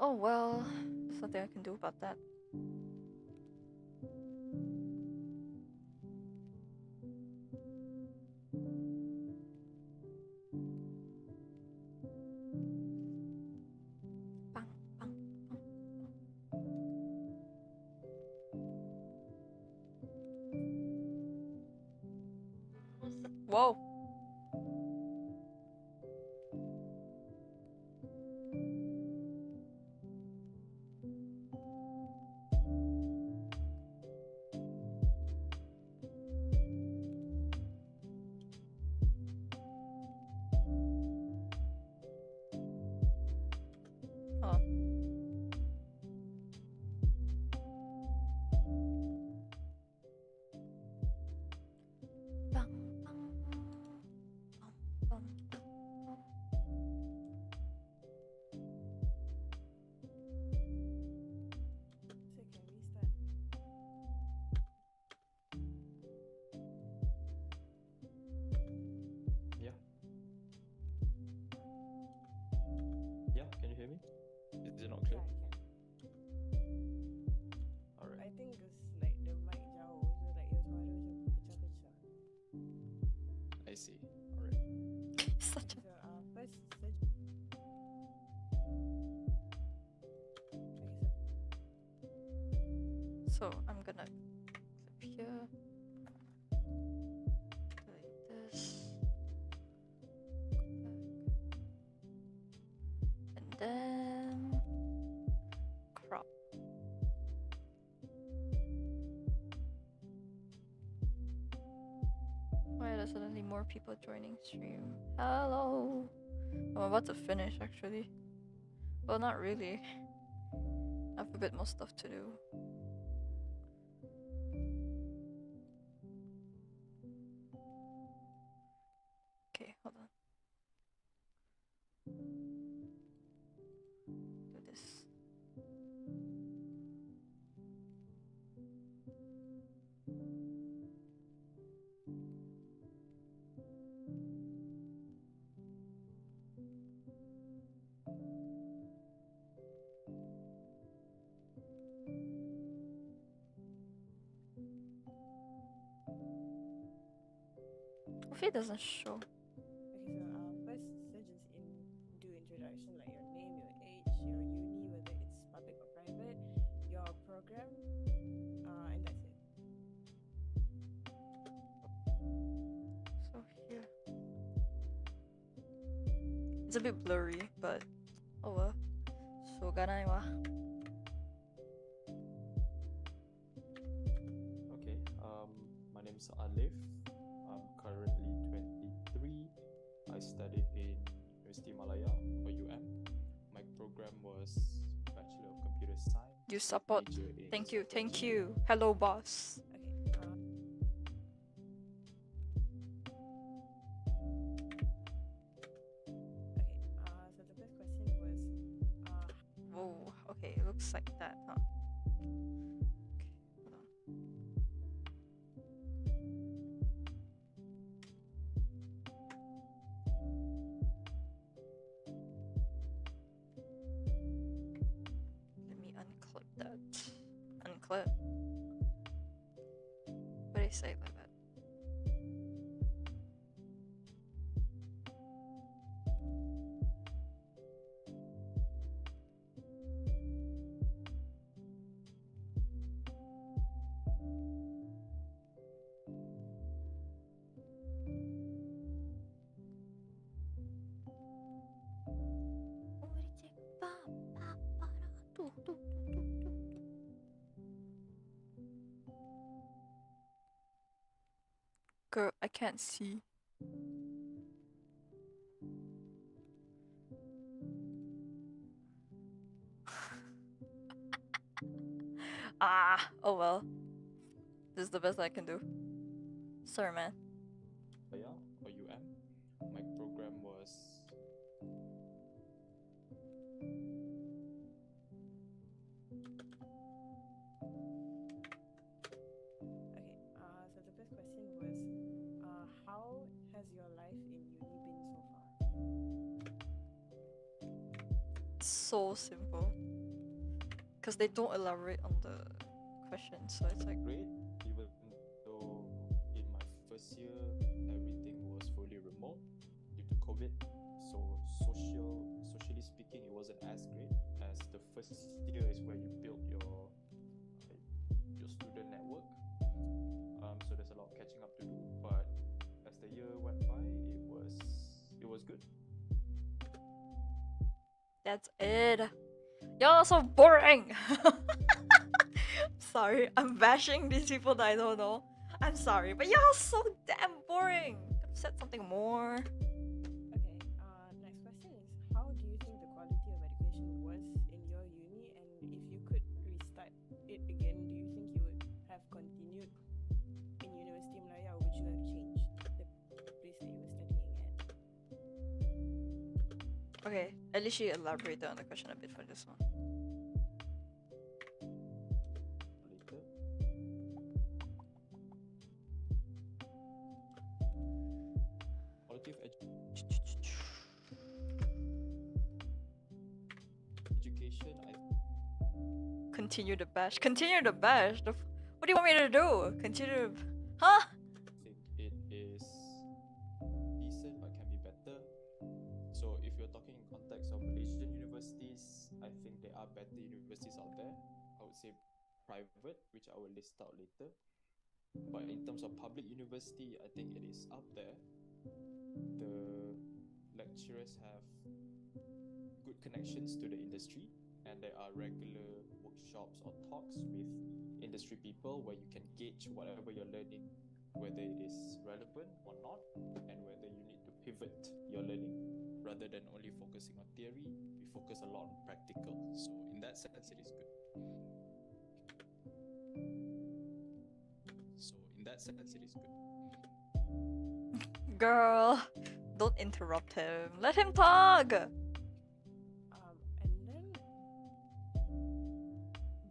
Oh well, there's nothing I can do about that. Bang, bang, bang. Whoa. Huh. Bang, bang, bang, bang. So can we start? Yeah. Yeah, can you hear me? Is it not clear? Yeah, I can. Alright. I think it's like the mic jauh, so like your suara macam pecah-pecah. I see. Alright. Such Okay, a so first okay, So I'm gonna clip here. Delete this. Go back. And then crop. Why are there suddenly more people joining stream? Hello. I'm about to finish actually. Well, not really. I have a bit more stuff to do. Okay, hold on. Do this. If it doesn't show. okay, so first so just do introduction like your name, your age, your uni, whether it's public or private, your program, and that's it. So here. It's a bit blurry, but oh well. Shoganai wa. Okay. My name is Alif. I'm currently 23. I studied in University Malaya or UM. My program was Bachelor of Computer Science. You support. major in Thank you, thank psychology. you. Hello, boss. Okay. So the first question was Whoa. Okay, it looks like that, huh? Okay, hold on. Let me unclip that. Unclip. What do I say like that? Girl, I can't see. Ah, oh well. This is the best I can do. Sermon. Malaya or UM. My program was Okay, so the first question was, how has your life in uni been so far? So simple. Because they don't elaborate on the question, so it's like, great, even though in my first year everything was fully remote due to COVID. So socially speaking, it wasn't as great, as the first year is where you build your student network. So there's a lot of catching up to do, but as the year went by, it was good. that's it. Y'all are so boring. Sorry, I'm bashing these people that I don't know. I'm sorry, but y'all are so damn boring. Could have said something more. Okay, next question is, how do you think the quality of education was in your uni, and if you could restart it again, do you think you would have continued in University Malaya, or would you have changed the place that you were studying at? Okay, at least she elaborated on the question a bit for this one. Later, quality of education, I Continue the bash. Continue the bash. What do you want me to do? Continue. Huh? think it is decent but can be better. So if you're talking in context of Malaysian universities, I think there are better universities out there. I would say private, which I will list out later. But in terms of public university, I think it is up there. The lecturers have good connections to the industry, and there are regular workshops or talks with industry people where you can gauge whatever you're learning, whether it is relevant or not, and whether you need to pivot your learning. Rather than only focusing on theory, we focus a lot on practical. So in that sense, it is good. Girl, don't interrupt him. Let him talk. And then,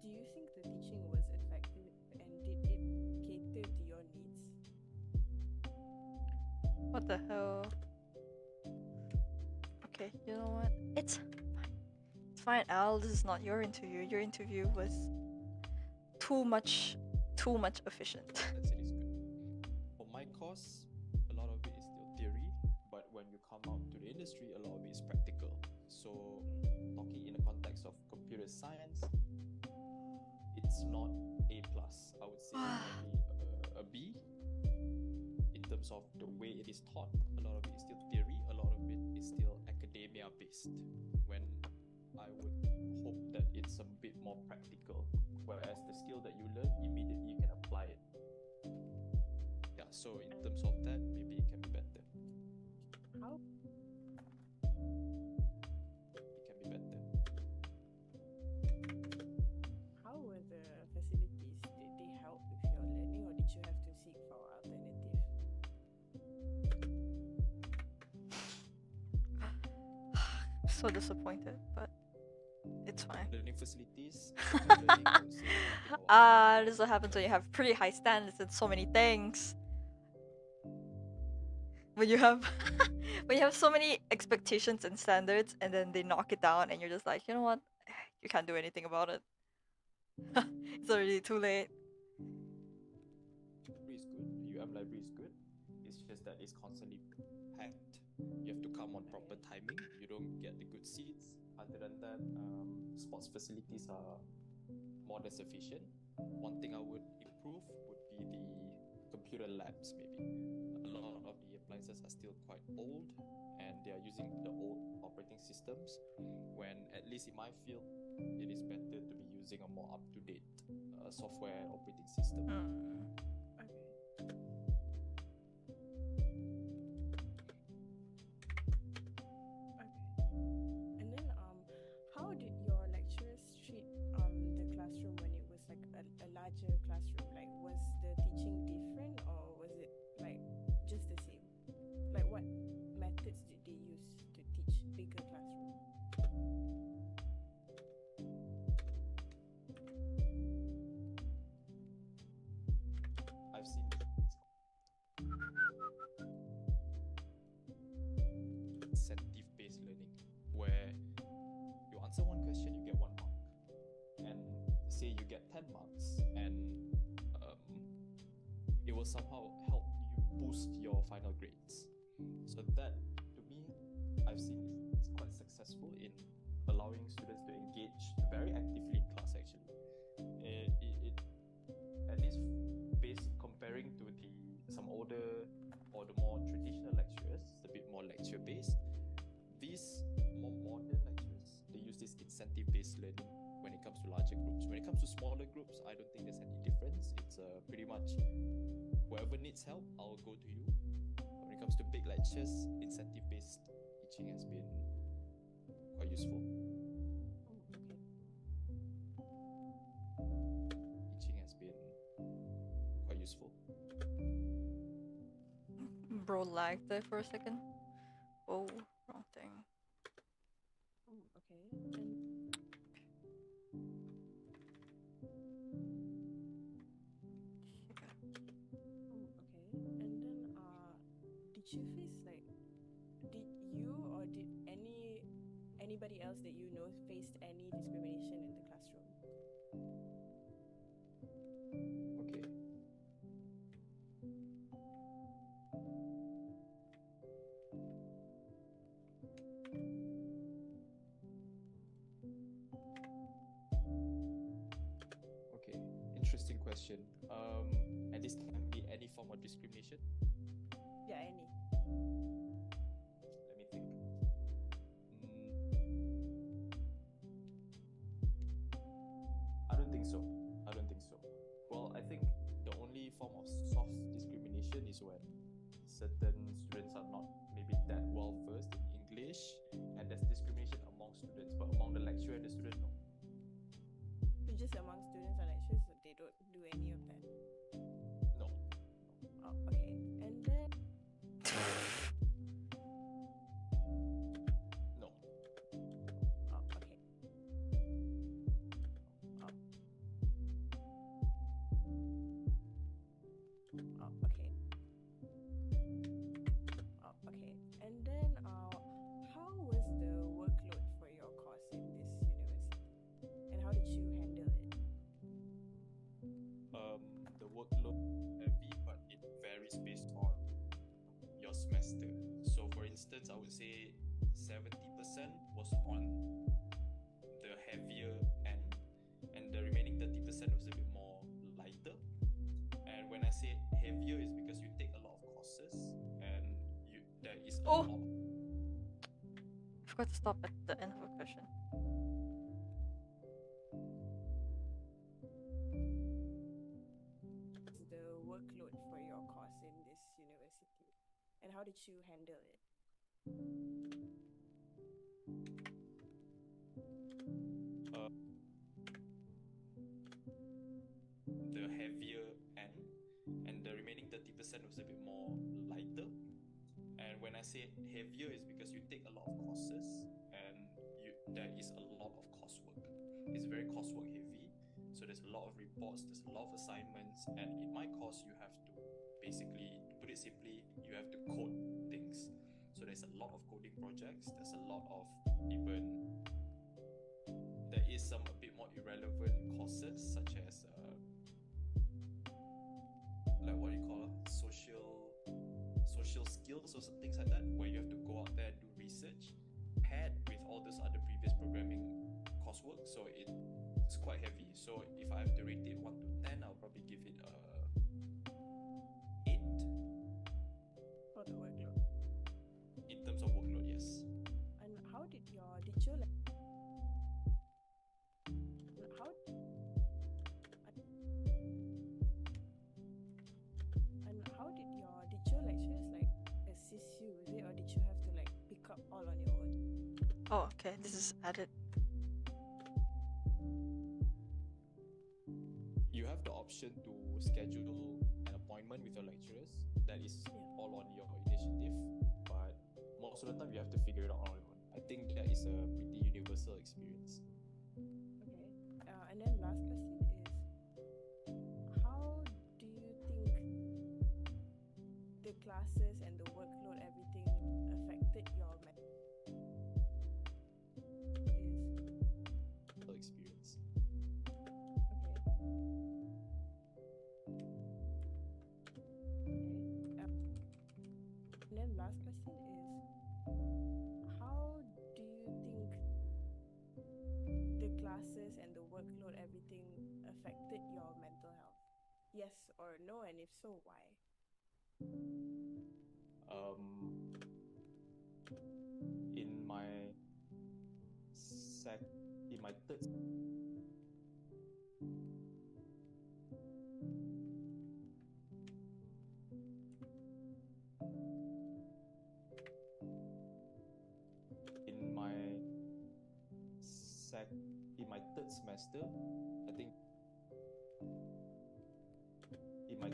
do you think the teaching was effective, and did it cater to your needs? What the hell? Okay, you know what? It's fine. It's fine, Al. This is not your interview. Your interview was too much efficient. That's it is good. For my course, a lot of it is still theory, but when you come out to the industry, a lot of it is practical. So talking in the context of computer science, it's not A plus. I would say maybe a B. In terms of the way it is taught, a lot of it is still theory, a lot of it is still academia based. When I would hope that it's a bit more practical, whereas the skill that you learn, immediately you can apply it. Yeah, so in terms of that, maybe it can be better. How? It can be better. How were the facilities? Did they help with your learning, or did you have to seek for alternative? So disappointed, but it's fine. Learning facilities. Learning, I would say one thing This is what happens when you have pretty high standards in so many things. When you have when you have so many expectations and standards, and then they knock it down, and you're just like, you know what? You can't do anything about it. It's already too late. library is good. UM library is good. It's just that it's constantly packed. You have to come on proper timing. You don't get the good seats. Other than that, sports facilities are more than sufficient. One thing I would improve would be the computer labs, maybe. A lot of the appliances are still quite old, and they are using the old operating systems, when at least in my field, it is better to be using a more up-to-date software and operating system. Okay. And then, how did your lecturers treat the classroom when it was like a larger classroom? Like, was the teaching different, or was it 10 marks, and it will somehow help you boost your final grades. So that, to me, I've seen it's quite successful in allowing students to engage very actively in class. Actually, it at least based comparing to some older or the more traditional lecturers, it's a bit more lecture based. These more modern lecturers, they use this incentive based learning when it comes to larger groups. When it comes to smaller groups, I don't think there's any difference. It's pretty much whoever needs help, I'll go to you. When it comes to big lectures, incentive based teaching has been quite useful. Teaching has been quite useful. Bro lagged there for a second. Oh, wrong thing. Okay. And okay. And then did you face like did you or did anybody else that you know faced any discrimination in the classroom? Okay. Okay, interesting question. And this can be any form of discrimination. Yeah, any. Let me think. I don't think so. I don't think so. Well, I think the only form of soft discrimination is when certain students are not maybe that well versed in English, and there's discrimination among students, but among the lecturer and the student, no. So just among students and lecturers, they don't do any of that. No. Oh, okay. And then No. oh, okay. Oh. Oh, okay. Oh, okay. And then how was the workload for your course in this university? And how did you handle it? The workload heavy, but it varies based on your semester. So for instance, I would say 70% was on the heavier end, and the remaining 30% was a bit more lighter. And when I say heavier, is because you take a lot of courses, and there is a Oh. lot. I forgot to stop at the end of a question. The workload for your course in this university, and how did you handle it? The heavier end, and the remaining 30% was a bit more lighter. And when I say heavier, is because you take a lot of courses, and there is a lot of coursework. It's very coursework heavy, so there's a lot of reports, there's a lot of assignments, and in my course you have to basically, to put it simply, you have to code things. So there's a lot of coding projects, there's a lot of there is some a bit more irrelevant courses such as like what you call social skills or things like that, where you have to go out there and do research paired with all those other previous programming coursework. So it's quite heavy. So if I have to rate it 1 to 10, I'll probably give it a 8 For the workload. in terms of workload. Yes. And how did your teacher like how and how did your teacher lecturers like assist you with it, or did you have to like pick up all on your own? Oh, okay. This is added. You have the option to schedule an appointment with your lecturers. That is all on your initiative, but most of the time you have to figure it out on your own. I think that is a pretty universal experience. Okay. And then last question is, how do you think the classes and the workload, everything affected your Experience. Okay. last question is, how do you think the classes and the workload, everything affected your mental health? Yes or no, and if so, why? In my in my third in my in my third semester, I think in my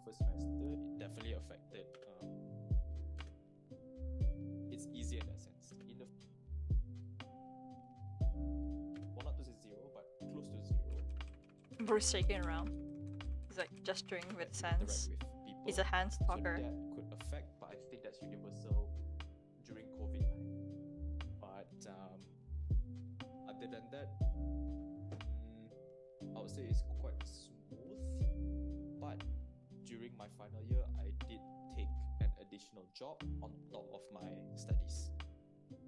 first semester, it definitely affected. It's easier in that sense. In the well, not to say zero, but close to zero. Bruce shaking around. He's like gesturing with his hands. Interact with people. He's a hands talker. So that could affect, but I think that's universal during COVID time. But other than that, I would say it's quite smooth. But during my final year, I did take an additional job on top of my studies.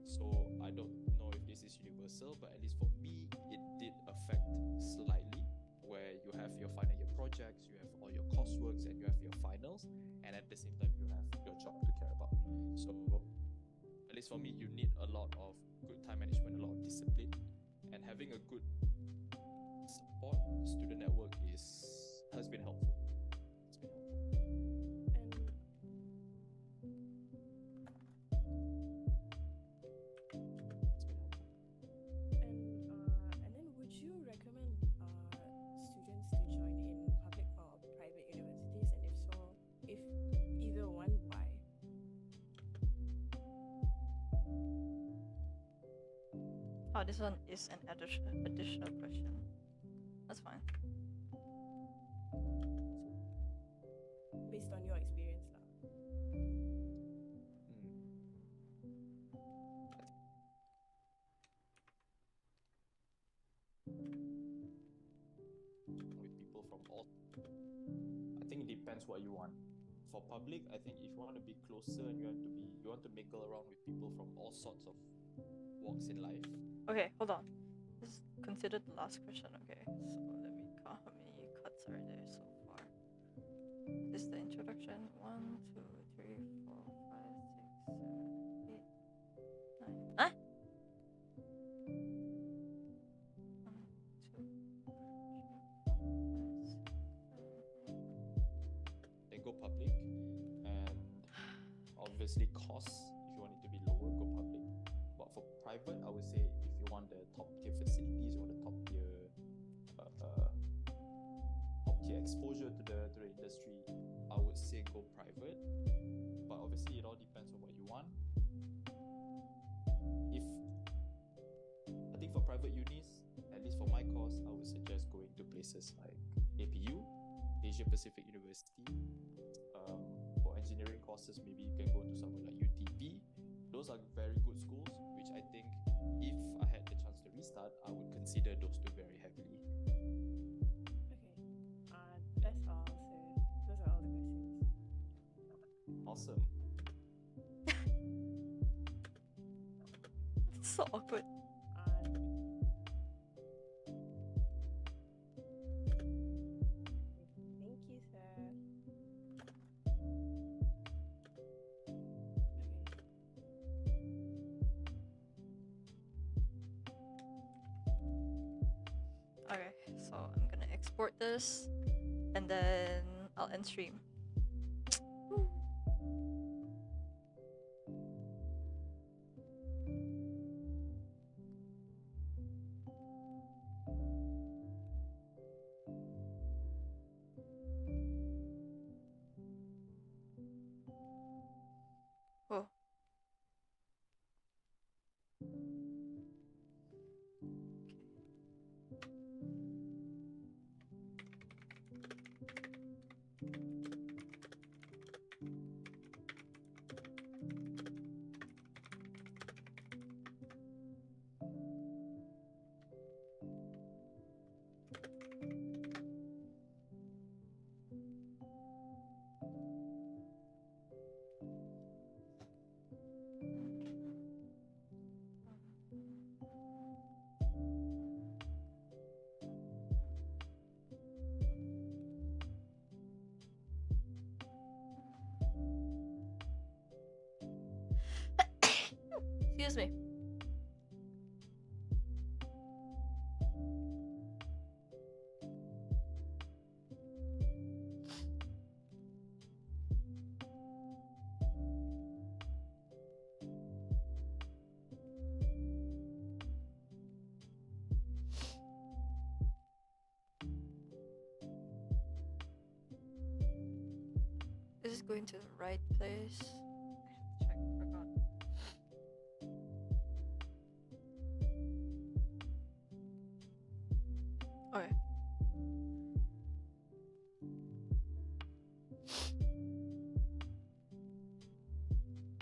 So I don't know if this is universal, but at least for me, it did affect slightly, where you have your final year projects, you have all your courseworks, and you have your finals, and at the same time, you have your job to care about. So at least for me, you need a lot of good time management, a lot of discipline, and having a good support student network has been helpful. It's been helpful. And then would you recommend students to join in public or private universities, and if so, if either one, why? Oh, this one is an additional question. That's fine. Based on your experience lah. With people from all, I think it depends what you want. For public, I think if you want to be closer and you want to mingle around with people from all sorts of walks in life. Okay, hold on. Just consider the last question, okay? So let me count how many cuts are there so far. This is the introduction. 1, 2, 3, 4, 5, 6, 7, 8, 9. Huh? 1, 2, 3, 4, 5, 6, 7, 8. Then go public, and obviously costs, if you want it to be lower, go public. But for private, I would say if you want the top tier facilities, you want the top tier exposure to the industry, I would say go private. But obviously it all depends on what you want. If I think for private unis, at least for my course, I would suggest going to places like APU, Asia Pacific University. For engineering courses, maybe you can go to somewhere like UTP. Those are very good schools, which I think if I had the chance to restart, I would consider those two very heavily. Okay, that's all, sir. Those are all the questions. Awesome. It's so awkward. Thank you, sir. Okay, so I'm gonna export this and then I'll end stream. Oh. Excuse me. Is this going to the right place? I have to check. Forgot. Okay.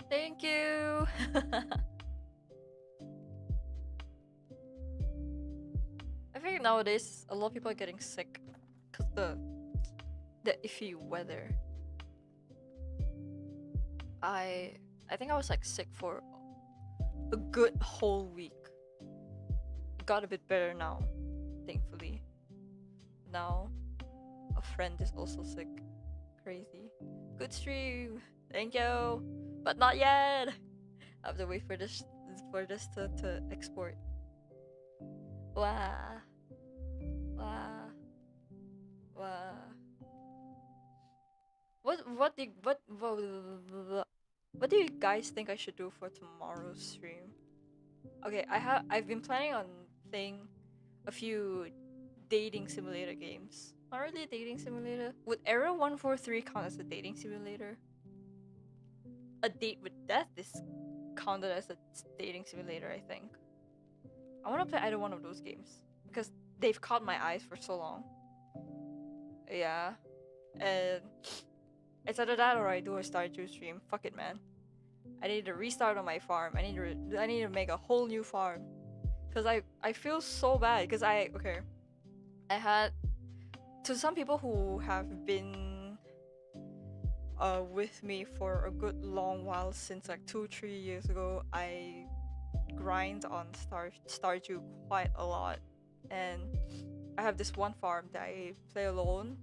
Thank you. I think nowadays a lot of people are getting sick because the iffy weather. I think I was like sick for a good whole week. It got a bit better now, thankfully. Now a friend is also sick. Crazy. Good stream. Thank you. But not yet. I have to wait for this to export. Wow. Wow. Wow. What do you guys think I should do for tomorrow's stream? Okay, I've been planning on playing a few dating simulator games. Not really a dating simulator. Would Era 143 count as a dating simulator? A Date with Death is counted as a dating simulator, I think. I want to play either one of those games because they've caught my eyes for so long. Yeah, and it's either that or I do a Stardew stream. Fuck it, man. I need to restart on my farm. I need to make a whole new farm because I feel so bad because I had, to some people who have been with me for a good long while, since like 2-3 years ago, I grind on Stardew quite a lot, and I have this one farm that I play alone,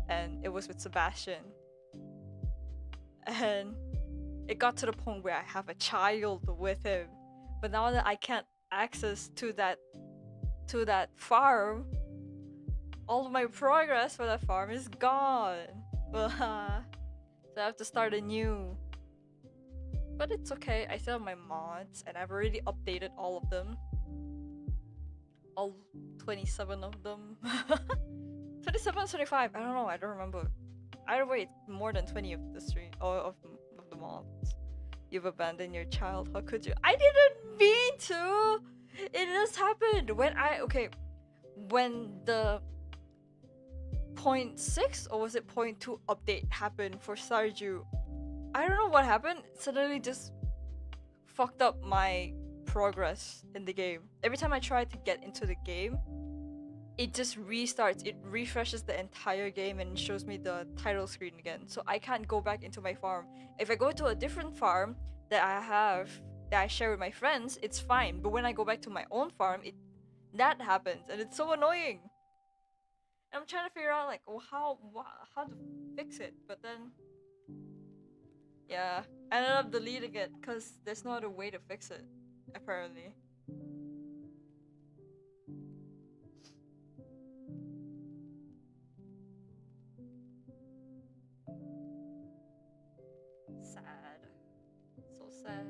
and it was with Sebastian, and it got to the point where I have a child with him, but now that I can't access to that farm, all of my progress for that farm is gone. So I have to start anew. But it's okay, I still have my mods and I've already updated all of them. All 27 of them. 27 or 25, I don't know, I don't remember. Either way, it's more than 20 of the stream of the mods. You've abandoned your child, how could you? I didn't mean to! It just happened when the 0.6 or was it 0.2 update happened for Stardew. I don't know what happened. It suddenly just fucked up my progress in the game. Every time I try to get into the game, it just restarts. It refreshes the entire game and shows me the title screen again. So I can't go back into my farm. If I go to a different farm that I share with my friends, it's fine. But when I go back to my own farm, that happens, and it's so annoying. I'm trying to figure out like how to fix it, but then yeah, I ended up deleting it because there's no other way to fix it, apparently. Sad. So sad.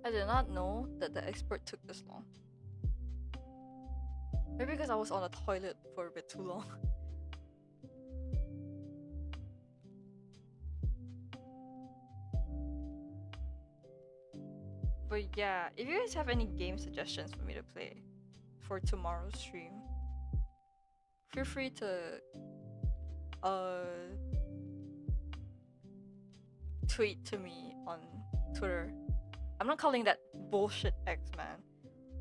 I did not know that the export took this long. Maybe because I was on the toilet for a bit too long. But yeah, if you guys have any game suggestions for me to play for tomorrow's stream, feel free to tweet to me on Twitter. I'm not calling that bullshit X, man.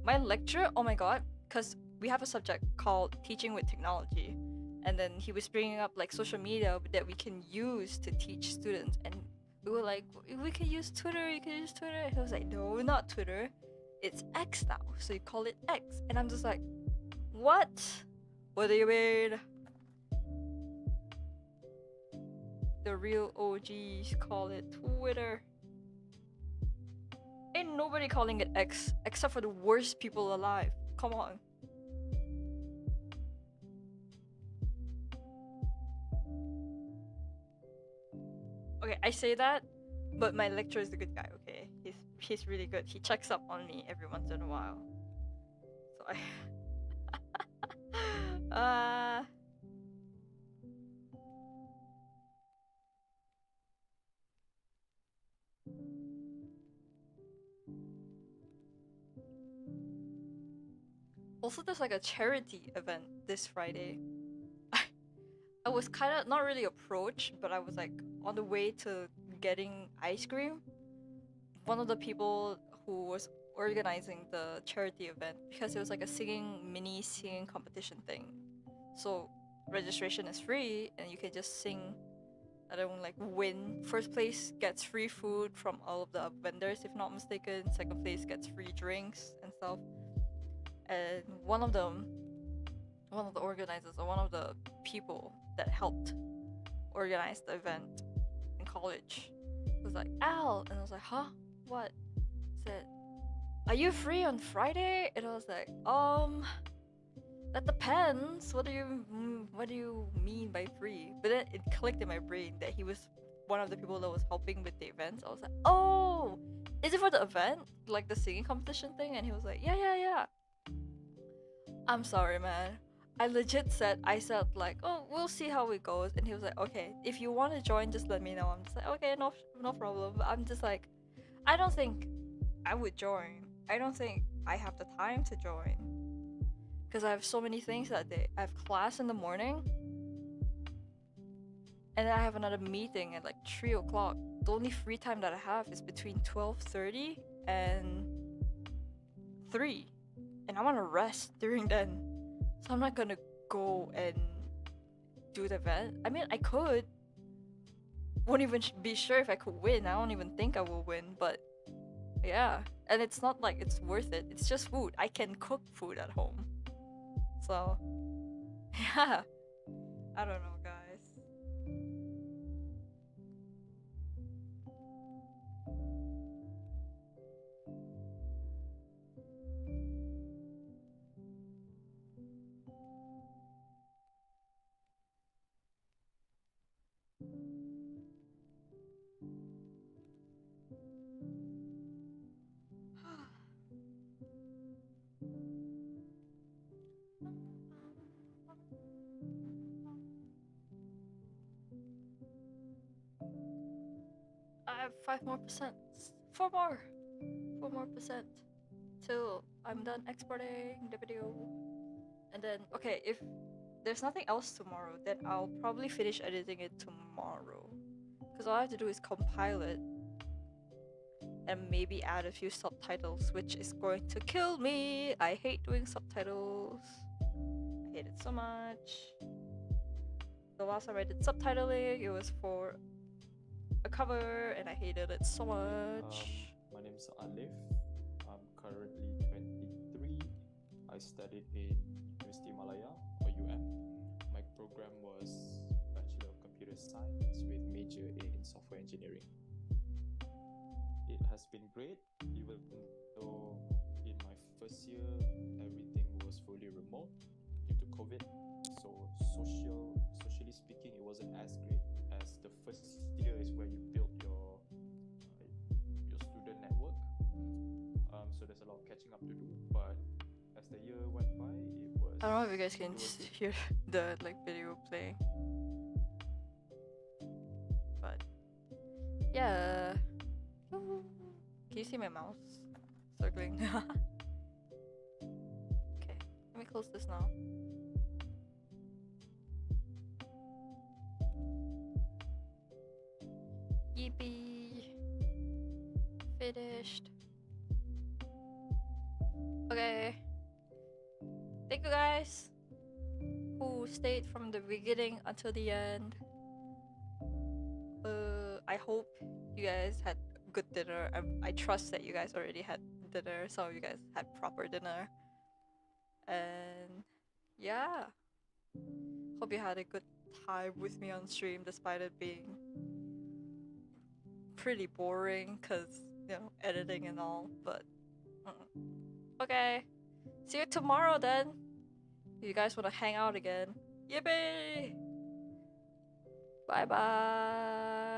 My lecture, oh my god, because we have a subject called Teaching with Technology, And then he was bringing up like social media that we can use to teach students, and we were like, we can use Twitter, you can use Twitter. And he was like, no, not Twitter, it's X now, so you call it X. And I'm just like, what do you mean? The real OGs call it Twitter. Ain't nobody calling it X except for the worst people alive. Come on. Okay, I say that, but my lecturer is the good guy, okay? He's really good. He checks up on me every once in a while. So I also, there's like a charity event this Friday. I was kind of not really approached, but I was like on the way to getting ice cream. One of the people who was organizing the charity event, because it was like a mini singing competition thing. So registration is free and you can just sing. I don't like win. First place gets free food from all of the vendors, if not mistaken. Second place gets free drinks and stuff. And one of the organizers, or one of the people that helped organize the event in college, was like, Al, and I was like, huh? What? Said, are you free on Friday? And I was like, that depends. What do you mean by free? But then it clicked in my brain that he was one of the people that was helping with the events. I was like, oh, is it for the event, like the singing competition thing? And he was like, yeah. I'm sorry, man. I said like, oh, we'll see how it goes. And he was like, okay, if you want to join, just let me know. I'm just like, okay, no problem. I'm just like, I don't think I would join. I don't think I have the time to join, because I have so many things that day. I have class in the morning, and then I have another meeting at like 3 o'clock. The only free time that I have is between 12:30 and 3, and I want to rest during then. So I'm not gonna go and do the event. I mean, I could. Won't even be sure if I could win. I don't even think I will win, but yeah. And it's not like it's worth it. It's just food. I can cook food at home. So, yeah. I don't know, guys. I have 5% more. 4 more. 4% till I'm done exporting the video. And then, okay, if there's nothing else tomorrow, then I'll probably finish editing it tomorrow. Because all I have to do is compile it and maybe add a few subtitles, which is going to kill me. I hate doing subtitles. I hate it so much. The last time I did subtitling, it was for a cover, and I hated it so much. My name is Alif. I'm currently 23. I studied in University Malaya, or UM. My program was Bachelor of Computer Science with major in Software Engineering. It has been great, even though in my first year everything was fully remote due to COVID. So socially speaking, it wasn't as great, as the first year is where you build your student network. So there's a lot of catching up to do. But as the year went by, it was. I don't know if you guys can hear the like video playing, but yeah. Can you see my mouse circling? Okay, let me close this now. Yippee! Finished. Okay. Thank you guys who who stayed from the beginning until the end. I hope you guys had good dinner. I trust that you guys already had dinner. Some of you guys had proper dinner. And yeah, hope you had a good time with me on stream despite it being pretty boring because, editing and all. But okay, see you tomorrow then. If you guys want to hang out again. Yippee! Bye bye.